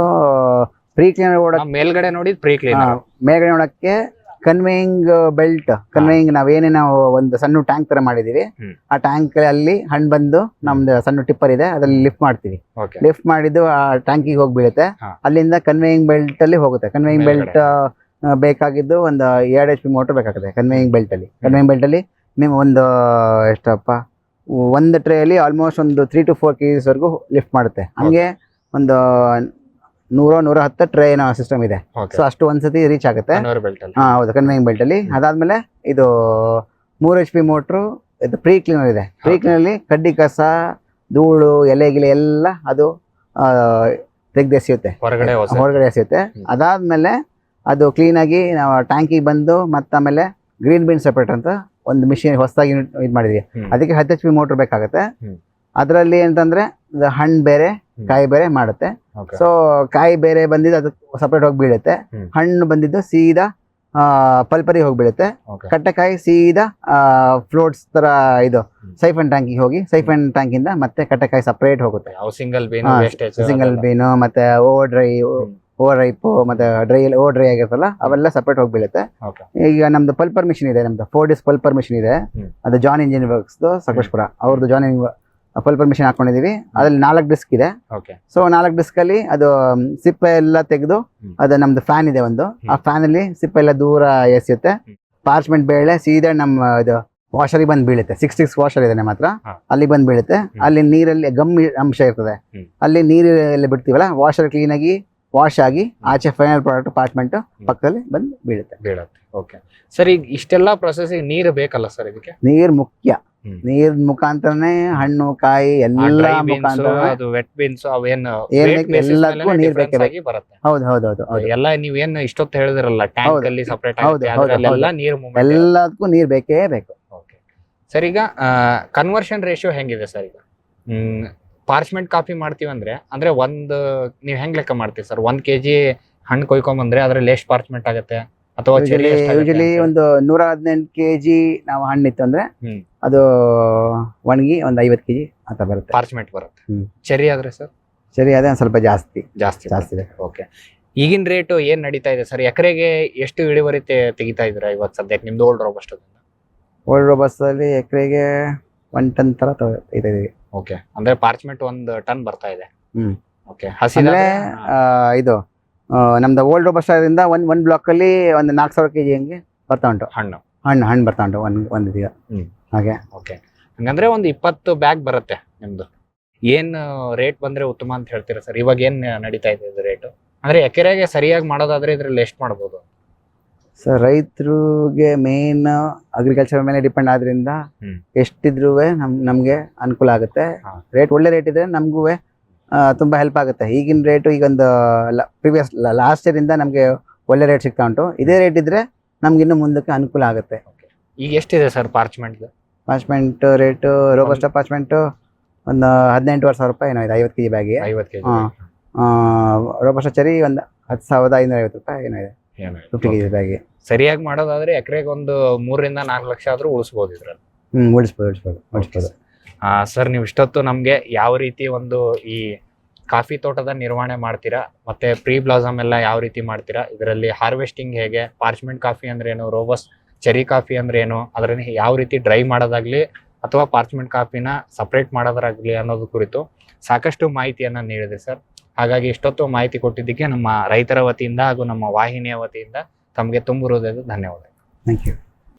ಪ್ರೀ ಕ್ಲೀನರ್ ಮೇಲ್ಗಡೆ ನೋಡಿ ಪ್ರೀ ಕ್ಲೀನರ್, ಮೇಲ್ಗಡೆ ನೋಡಕ್ಕೆ ಕನ್ವೇಯಿಂಗ್ ಬೆಲ್ಟ್, ಕನ್ವೇಯಿಂಗ್ ನಾವೇನೇ ನಾವು ಒಂದು ಸಣ್ಣ ಟ್ಯಾಂಕ್ ತರ ಮಾಡಿದೀವಿ, ಆ ಟ್ಯಾಂಕ್ ಅಲ್ಲಿ ಹಣ್ಣು ಬಂದು ನಮ್ದು ಸಣ್ಣ ಟಿಪ್ಪರ್ ಇದೆ ಅದ್ರಲ್ಲಿ ಲಿಫ್ಟ್ ಮಾಡ್ತೀವಿ. ಲಿಫ್ಟ್ ಮಾಡಿದ್ದು ಆ ಟ್ಯಾಂಕಿಗೆ ಹೋಗಿ ಬೀಳುತ್ತೆ, ಅಲ್ಲಿಂದ ಕನ್ವೇಯಿಂಗ್ ಬೆಲ್ಟ್ ಅಲ್ಲಿ ಹೋಗುತ್ತೆ. ಕನ್ವೇಯಿಂಗ್ ಬೆಲ್ಟ್ ಬೇಕಾಗಿದ್ದು ಒಂದು 2 HP ಮೋಟರ್ ಬೇಕಾಗುತ್ತೆ ಕನ್ವೇಯಿಂಗ್ ಬೆಲ್ಟ್ ಅಲ್ಲಿ. ಕನ್ವೇಯಿಂಗ್ ಬೆಲ್ಟ್ ಅಲ್ಲಿ ನೀವು ಒಂದು ಎಷ್ಟಪ್ಪ ಒಂದು ಟ್ರೇ ಅಲ್ಲಿ ಆಲ್ಮೋಸ್ಟ್ ಒಂದು 3 to 4 kgs ವರೆಗೂ ಲಿಫ್ಟ್ ಮಾಡುತ್ತೆ. ಹಂಗೆ ಒಂದು 100-110 ಟ್ರೇನ ಸಿಸ್ಟಮ್ ಇದೆ. ಸೊ ಅಷ್ಟು ಒಂದ್ಸತಿ ರೀಚ್ ಆಗುತ್ತೆ. ಹೌದು, ಕನ್ವೇಯಿಂಗ್ ಬೆಲ್ಟ್ ಅಲ್ಲಿ. ಅದಾದ್ಮೇಲೆ ಇದು 3 HP ಮೋಟ್ರು, ಇದು ಪ್ರೀ ಕ್ಲೀನರ್ ಇದೆ. ಪ್ರೀ ಕ್ಲೀನರ್ ಅಲ್ಲಿ ಕಡ್ಡಿ ಕಸ ಧೂಳು ಎಲೆ ಗಿಲೆ ಎಲ್ಲ ಅದು ತೆಗ್ದು ಎಸೆಯುತ್ತೆ, ಹೊರಗಡೆ ಎಸೆಯುತ್ತೆ. ಅದಾದ್ಮೇಲೆ ಅದು ಕ್ಲೀನ್ ಆಗಿ ನಾವು ಟ್ಯಾಂಕಿಗೆ ಬಂದು ಮತ್ತೆ ಆಮೇಲೆ ಗ್ರೀನ್ ಬೀನ್ ಸೆಪರೇಟ್ ಅಂತ ಒಂದು ಮಿಷಿನ್ ಹೊಸದಾಗಿ ಇದು ಮಾಡಿದ್ವಿ. ಅದಕ್ಕೆ 10 HP ಮೋಟರ್ ಬೇಕಾಗುತ್ತೆ. ಅದರಲ್ಲಿ ಅಂತಂದ್ರೆ ಹಣ್ಣು ಬೇರೆ ಕಾಯಿ ಬೇರೆ ಮಾಡುತ್ತೆ. ಸೊ ಕಾಯಿ ಬೇರೆ ಬಂದಿದ್ದು ಅದು ಸಪರೇಟ್ ಹೋಗಿ ಬೀಳುತ್ತೆ, ಹಣ್ಣು ಬಂದಿದ್ದು ಸೀದಾ ಪಲ್ಪರಿ ಹೋಗಿ ಬೀಳುತ್ತೆ. ಕಟ್ಟೆಕಾಯಿ ಸೀದಾ ಫ್ಲೋಟ್ಸ್ ತರ ಇದು ಸೈಫನ್ ಟ್ಯಾಂಕಿಗೆ ಹೋಗಿ ಸೈಫನ್ ಟ್ಯಾಂಕ್ ಇಂದ ಮತ್ತೆ ಕಟ್ಟೆಕಾಯಿ ಸಪರೇಟ್ ಹೋಗುತ್ತೆ. ಸಿಂಗಲ್ ಬೀನು ಮತ್ತೆ ಓವರ್ ರೈಪ್ ಮತ್ತೆ ಓವರ್ ಡ್ರೈ ಆಗಿರ್ತಲ್ಲ ಅವೆಲ್ಲ ಸಪರೇಟ್ ಹೋಗಿ ಬೀಳುತ್ತೆ. ಈಗ ನಮ್ದು ಪಲ್ಪರ್ ಮಿಷಿನ್ ಇದೆ, ನಮ್ದು 4 disc ಪಲ್ಪರ್ ಮಿಷಿನ್ ಇದೆ. ಅದು ಜಾನ್ ಇಂಜಿನ್ ವರ್ಕ್ಸ್ ಸಕಲೇಶ್ಪುರ ಅವ್ರದ್ದು ಜಾನ್ ಪಲ್ಪರ್ ಮಿಷಿನ್ ಹಾಕೊಂಡಿದೀವಿ. ಅದ್ರಲ್ಲಿ 4 disc ಇದೆ. ಸೊ 4 disc ಅಲ್ಲಿ ಅದು ಸಿಪ್ಪೆ ಎಲ್ಲ ತೆಗೆದು ಅದು ನಮ್ದು ಫ್ಯಾನ್ ಇದೆ ಒಂದು, ಆ ಫ್ಯಾನ್ ಅಲ್ಲಿ ಸಿಪ್ಪೆ ಎಲ್ಲ ದೂರ ಎಸೆಯುತ್ತೆ. ಪಾರ್ಚ್ಮೆಂಟ್ ಬೇಳೆ ಸೀದಾ ನಮ್ಮ ಇದು ವಾಷರಿಗೆ ಬಂದು ಬೀಳುತ್ತೆ. 6 ವಾಷರ್ ಇದೆ ನಮ್ಮ ಹತ್ರ, ಅಲ್ಲಿ ಬಂದು ಬೀಳುತ್ತೆ. ಅಲ್ಲಿ ನೀರಲ್ಲಿ ಗಮ್ ಅಂಶ ಇರ್ತದೆ, ಅಲ್ಲಿ ನೀರಲ್ಲಿ ಬಿಡ್ತೀವಲ್ಲ, ವಾಷರ್ ಕ್ಲೀನ್ ಆಗಿ ವಾಶ್ ಆಗಿ ಆಚೆ ಫೈನಲ್ ಪ್ರಾಡಕ್ಟ್ ಪಾರ್ಚ್ಮೆಂಟ್ ಪಕ್ಕದಲ್ಲಿ ಬಂದು ಬೀಳುತ್ತೆ. ಓಕೆ ಸರ್, ಈಗ ಇಷ್ಟೆಲ್ಲ ಪ್ರೊಸೆಸಿಂಗ್ ನೀರು ಬೇಕಲ್ಲ ಸರ್? ಇದಕ್ಕೆ ನೀರ್ ಮುಖ್ಯ. ನೀರ್ ಮುಖಾಂತರನೇ ಹಣ್ಣು ಕಾಯಿ ಎಲ್ಲ ಮುಖಾಂತರ ಎಲ್ಲದಕ್ಕೂ ನೀರ್ ಬೇಕೇ ಬೇಕು. ಹೌದು. ಎಲ್ಲ ನೀವೇನು ಇಷ್ಟೊತ್ತು ಹೇಳಿದ್ರಲ್ಲ ಟ್ಯಾಂಕ್ ಅಲ್ಲಿ ಸಪರೇಟ್ ಎಲ್ಲದಕ್ಕೂ ನೀರ್ ಬೇಕೇ ಬೇಕು. ಸರ್, ಈಗ ಕನ್ವರ್ಷನ್ ರೇಷಿಯೋ ಹೆಂಗಿದೆ ಸರ್? ಈಗ ಪಾರ್ಚ್ಮೆಂಟ್ ಕಾಫಿ ಮಾಡ್ತೀವಿ ಅಂದ್ರೆ ಒಂದು ನೀವ್ ಹೆಂಗ್ ಲೆಕ್ಕ ಮಾಡ್ತೀವಿ ಸರ್? 1 kg ಹಣ್ಣು ಕೊಯ್ಕೊಂಬಂದ್ರೆ ಅದ್ರಲ್ಲಿ ಎಷ್ಟು ಪಾರ್ಚ್ಮೆಂಟ್ ಆಗುತ್ತೆ? ಅಥವಾ ಯೂಶಲಿ ಒಂದು 118 kg ನಾವು ಹಣ್ಣಿತ್ತು ಅಂದ್ರೆ ಅದು ಒಣಗಿ ಒಂದು 50 kg ಅಂತ ಬರುತ್ತೆ, ಪಾರ್ಚ್ಮೆಂಟ್ ಬರುತ್ತೆ. ಚೆರಿ ಆದ್ರೆ ಸರ್? ಚೆರಿ ಆದ್ರೆ ಸ್ವಲ್ಪ ಜಾಸ್ತಿ ಇದೆ. ಓಕೆ, ಈಗಿನ ರೇಟು ಏನ್ ನಡೀತಾ ಇದೆ ಸರ್? ಎಕರೆಗೆ ಎಷ್ಟು ಇಳುವರಿ ತೆಗಿತಾ ಇದ್ದೀರಾ ಇವತ್ತು ಸದ್ಯಕ್ಕೆ ನಿಮ್ದು ಓಲ್ಡ್ ರೋಬಸ್ಟ್ ಅಲ್ಲಿ? ಎಕರೆಗೆ 1 ton ತರ ತೆಗಿತೀವಿ. ಓಕೆ, ಅಂದ್ರೆ ಪಾರ್ಚ್ಮೆಂಟ್ 1 ton ಬರ್ತಾ ಇದೆ. ಓಕೆ, ಇದು ನಮ್ದು ಓಲ್ಡ್ ರೋಬಸ್ಟಾದಿಂದ ಒಂದ್ ಬ್ಲಾಕ್ ಅಲ್ಲಿ ಒಂದು 4000 kg ಹಂಗೆ ಬರ್ತಾ ಉಂಟು ಹಣ್ಣು ಬರ್ತಾ ಉಂಟು ಒಂದು ದಿನ ಹಾಗೆ. ಓಕೆ, ಹಂಗಂದ್ರೆ ಒಂದು 20 ಬ್ಯಾಗ್ ಬರುತ್ತೆ ನಿಮ್ದು. ಏನ್ ರೇಟ್ ಬಂದ್ರೆ ಉತ್ತಮ ಅಂತ ಹೇಳ್ತೀರಾ ಸರ್? ಇವಾಗ ಏನ್ ನಡೀತಾ ಇದೆ ಇದು ರೇಟು? ಅಂದ್ರೆ ಎಕರೆಗೆ ಸರಿಯಾಗಿ ಮಾಡೋದಾದ್ರೆ ಇದ್ರಲ್ಲಿ ಎಷ್ಟು ಮಾಡ್ಬೋದು ಸರ್? ರೈತರಿಗೆ ಮೇನ್ ಅಗ್ರಿಕಲ್ಚರ್ ಮೇಲೆ ಡಿಪೆಂಡ್ ಆದ್ರಿಂದ ಎಷ್ಟಿದ್ರು ನಮ್ಗೆ ಅನುಕೂಲ ಆಗುತ್ತೆ. ರೇಟ್ ಒಳ್ಳೆ ರೇಟ್ ಇದ್ರೆ ನಮಗೂ ತುಂಬಾ ಹೆಲ್ಪ್ ಆಗುತ್ತೆ. ಈಗಿನ ರೇಟು ಈಗ ಒಂದು ಪ್ರಿವಿಯಸ್ ಲಾಸ್ಟ್ ಇಯರ್ ಇಂದ ನಮ್ಗೆ ಒಳ್ಳೆ ರೇಟ್ ಸಿಗ್ತಾ ಉಂಟು. ಇದೇ ರೇಟ್ ಇದ್ರೆ ನಮ್ಗೆ ಇನ್ನು ಮುಂದಕ್ಕೆ ಅನುಕೂಲ ಆಗುತ್ತೆ. ಈಗ ಎಷ್ಟಿದೆ sir parchment rate? Robusta parchment ಒಂದು 18,500 ರೂಪಾಯಿ ಏನೋ ಇದೆ 50 kg ಬ್ಯಾಗ್ಗೆ. 50 kg. ರೋಬಸ್ಟಾ ಚೆರಿ ಒಂದು 10,550 ರೂಪಾಯಿ ಏನೋ ಇದೆ 50 kg ಬ್ಯಾಗ್ಗೆ. ಸರಿಯಾಗಿ ಮಾಡೋದಾದ್ರೆ ಎಕರೆಗೆ ಒಂದು 3-4 ಲಕ್ಷ ಆದ್ರೂ ಉಳಿಸಬಹುದು ಇದ್ರಲ್ಲಿ. ಉಳಿಸ್ಬೋದು. ಸರ್, ನೀವು ಇಷ್ಟೊತ್ತು ನಮ್ಗೆ ಯಾವ ರೀತಿ ಒಂದು ಈ ಕಾಫಿ ತೋಟದ ನಿರ್ವಹಣೆ ಮಾಡ್ತೀರಾ, ಮತ್ತೆ ಪ್ರೀ ಬ್ಲಾಸಮ್ ಎಲ್ಲ ಯಾವ ರೀತಿ ಮಾಡ್ತೀರಾ, ಇದರಲ್ಲಿ ಹಾರ್ವೆಸ್ಟಿಂಗ್ ಹೇಗೆ, ಪಾರ್ಚ್ಮೆಂಟ್ ಕಾಫಿ ಅಂದ್ರೆ ಏನು, ರೋಬಸ್ಟ್ ಚೆರಿ ಕಾಫಿ ಅಂದ್ರೆ ಏನು, ಅದರಲ್ಲಿ ಯಾವ ರೀತಿ ಡ್ರೈ ಮಾಡೋದಾಗ್ಲಿ ಅಥವಾ ಪಾರ್ಚ್ಮೆಂಟ್ ಕಾಫಿನ ಸಪರೇಟ್ ಮಾಡೋದಾಗ್ಲಿ ಅನ್ನೋದು ಕುರಿತು ಸಾಕಷ್ಟು ಮಾಹಿತಿಯನ್ನ ನೀಡಿದೆ ಸರ್. ಹಾಗಾಗಿ ಇಷ್ಟೊತ್ತು ಮಾಹಿತಿ ಕೊಟ್ಟಿದ್ದಕ್ಕೆ ನಮ್ಮ ರೈತರ ವತಿಯಿಂದ ಹಾಗೂ ನಮ್ಮ ವಾಹಿನಿಯ ವತಿಯಿಂದ ತಮಗೆ ತುಂಬ ಹೃದಯದ ಧನ್ಯವಾದ. Thank you.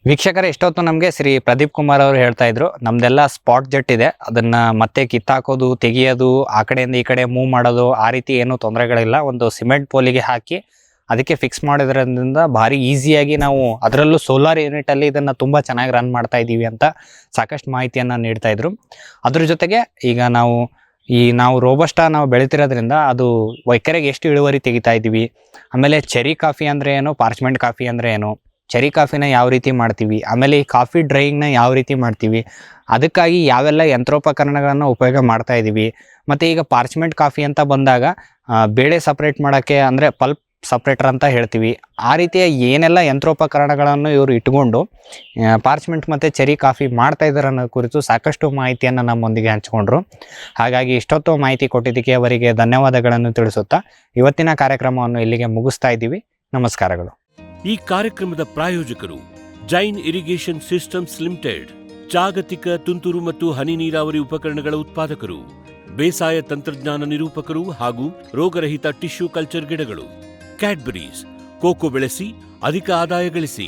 ವೀಕ್ಷಕರೇ, ಇಷ್ಟೊತ್ತು ನಮಗೆ ಶ್ರೀ ಪ್ರದೀಪ್ ಕುಮಾರ್ ಅವರು ಹೇಳ್ತಾ ಇದ್ರು, ನಮ್ದೆಲ್ಲ ಸ್ಪಾಟ್ ಜೆಟ್ ಇದೆ, ಅದನ್ನ ಮತ್ತೆ ಕಿತ್ತಾಕೋದು, ತೆಗಿಯೋದು, ಆ ಕಡೆಯಿಂದ ಈ ಕಡೆ ಮೂವ್ ಮಾಡೋದು, ಆ ರೀತಿ ಏನೂ ತೊಂದರೆಗಳಿಲ್ಲ. ಒಂದು ಸಿಮೆಂಟ್ ಪೋಲಿಗೆ ಹಾಕಿ ಅದಕ್ಕೆ ಫಿಕ್ಸ್ ಮಾಡೋದ್ರಿಂದ ಭಾರಿ ಈಸಿಯಾಗಿ ನಾವು, ಅದರಲ್ಲೂ ಸೋಲಾರ್ ಯೂನಿಟಲ್ಲಿ ಇದನ್ನು ತುಂಬ ಚೆನ್ನಾಗಿ ರನ್ ಮಾಡ್ತಾ ಇದ್ದೀವಿ ಅಂತ ಸಾಕಷ್ಟು ಮಾಹಿತಿಯನ್ನು ನೀಡ್ತಾ ಇದ್ರು. ಅದ್ರ ಜೊತೆಗೆ ಈಗ ನಾವು ರೋಬಸ್ಟಾ ನಾವು ಬೆಳಿತಿರೋದ್ರಿಂದ ಅದು ಎಕರೆಗೆ ಎಷ್ಟು ಇಳುವರಿ ತೆಗಿತಾ ಇದ್ದೀವಿ, ಆಮೇಲೆ ಚೆರಿ ಕಾಫಿ ಅಂದರೆ ಏನು, ಪಾರ್ಚ್ಮೆಂಟ್ ಕಾಫಿ ಅಂದರೆ ಏನು, ಚೆರಿ ಕಾಫಿನ ಯಾವ ರೀತಿ ಮಾಡ್ತೀವಿ, ಆಮೇಲೆ ಈ ಕಾಫಿ ಡ್ರೈಯಿಂಗ್ನ ಯಾವ ರೀತಿ ಮಾಡ್ತೀವಿ, ಅದಕ್ಕಾಗಿ ಯಾವೆಲ್ಲ ಯಂತ್ರೋಪಕರಣಗಳನ್ನು ಉಪಯೋಗ ಮಾಡ್ತಾ ಇದ್ದೀವಿ, ಮತ್ತು ಈಗ ಪಾರ್ಚ್ಮೆಂಟ್ ಕಾಫಿ ಅಂತ ಬಂದಾಗ ಬೇಳೆ ಸಪ್ರೇಟ್ ಮಾಡೋಕ್ಕೆ ಅಂದರೆ ಪಲ್ಪ್ ಸಪ್ರೇಟರ್ ಅಂತ ಹೇಳ್ತೀವಿ, ಆ ರೀತಿಯ ಏನೆಲ್ಲ ಯಂತ್ರೋಪಕರಣಗಳನ್ನು ಇವರು ಇಟ್ಕೊಂಡು ಪಾರ್ಚ್ಮೆಂಟ್ ಮತ್ತು ಚೆರಿ ಕಾಫಿ ಮಾಡ್ತಾ ಇದ್ದಾರೆ ಅನ್ನೋ ಕುರಿತು ಸಾಕಷ್ಟು ಮಾಹಿತಿಯನ್ನು ನಮ್ಮೊಂದಿಗೆ ಹಂಚಿಕೊಂಡ್ರು. ಹಾಗಾಗಿ ಇಷ್ಟೊತ್ತು ಮಾಹಿತಿ ಕೊಟ್ಟಿದ್ದಕ್ಕೆ ಅವರಿಗೆ ಧನ್ಯವಾದಗಳನ್ನು ತಿಳಿಸುತ್ತಾ ಇವತ್ತಿನ ಕಾರ್ಯಕ್ರಮವನ್ನು ಇಲ್ಲಿಗೆ ಮುಗಿಸ್ತಾ ಇದ್ದೀವಿ. ನಮಸ್ಕಾರಗಳು. ಈ ಕಾರ್ಯಕ್ರಮದ ಪ್ರಾಯೋಜಕರು ಜೈನ್ ಇರಿಗೇಷನ್ ಸಿಸ್ಟಮ್ಸ್ ಲಿಮಿಟೆಡ್, ಜಾಗತಿಕ ತುಂತುರು ಮತ್ತು ಹನಿ ನೀರಾವರಿ ಉಪಕರಣಗಳ ಉತ್ಪಾದಕರು, ಬೇಸಾಯ ತಂತ್ರಜ್ಞಾನ ನಿರೂಪಕರು ಹಾಗೂ ರೋಗರಹಿತ ಟಿಶ್ಯೂ ಕಲ್ಚರ್ ಗಿಡಗಳು. ಕ್ಯಾಡ್ಬರೀಸ್, ಕೋಕೋ ಬೆಳೆಸಿ ಅಧಿಕ ಆದಾಯ ಗಳಿಸಿ.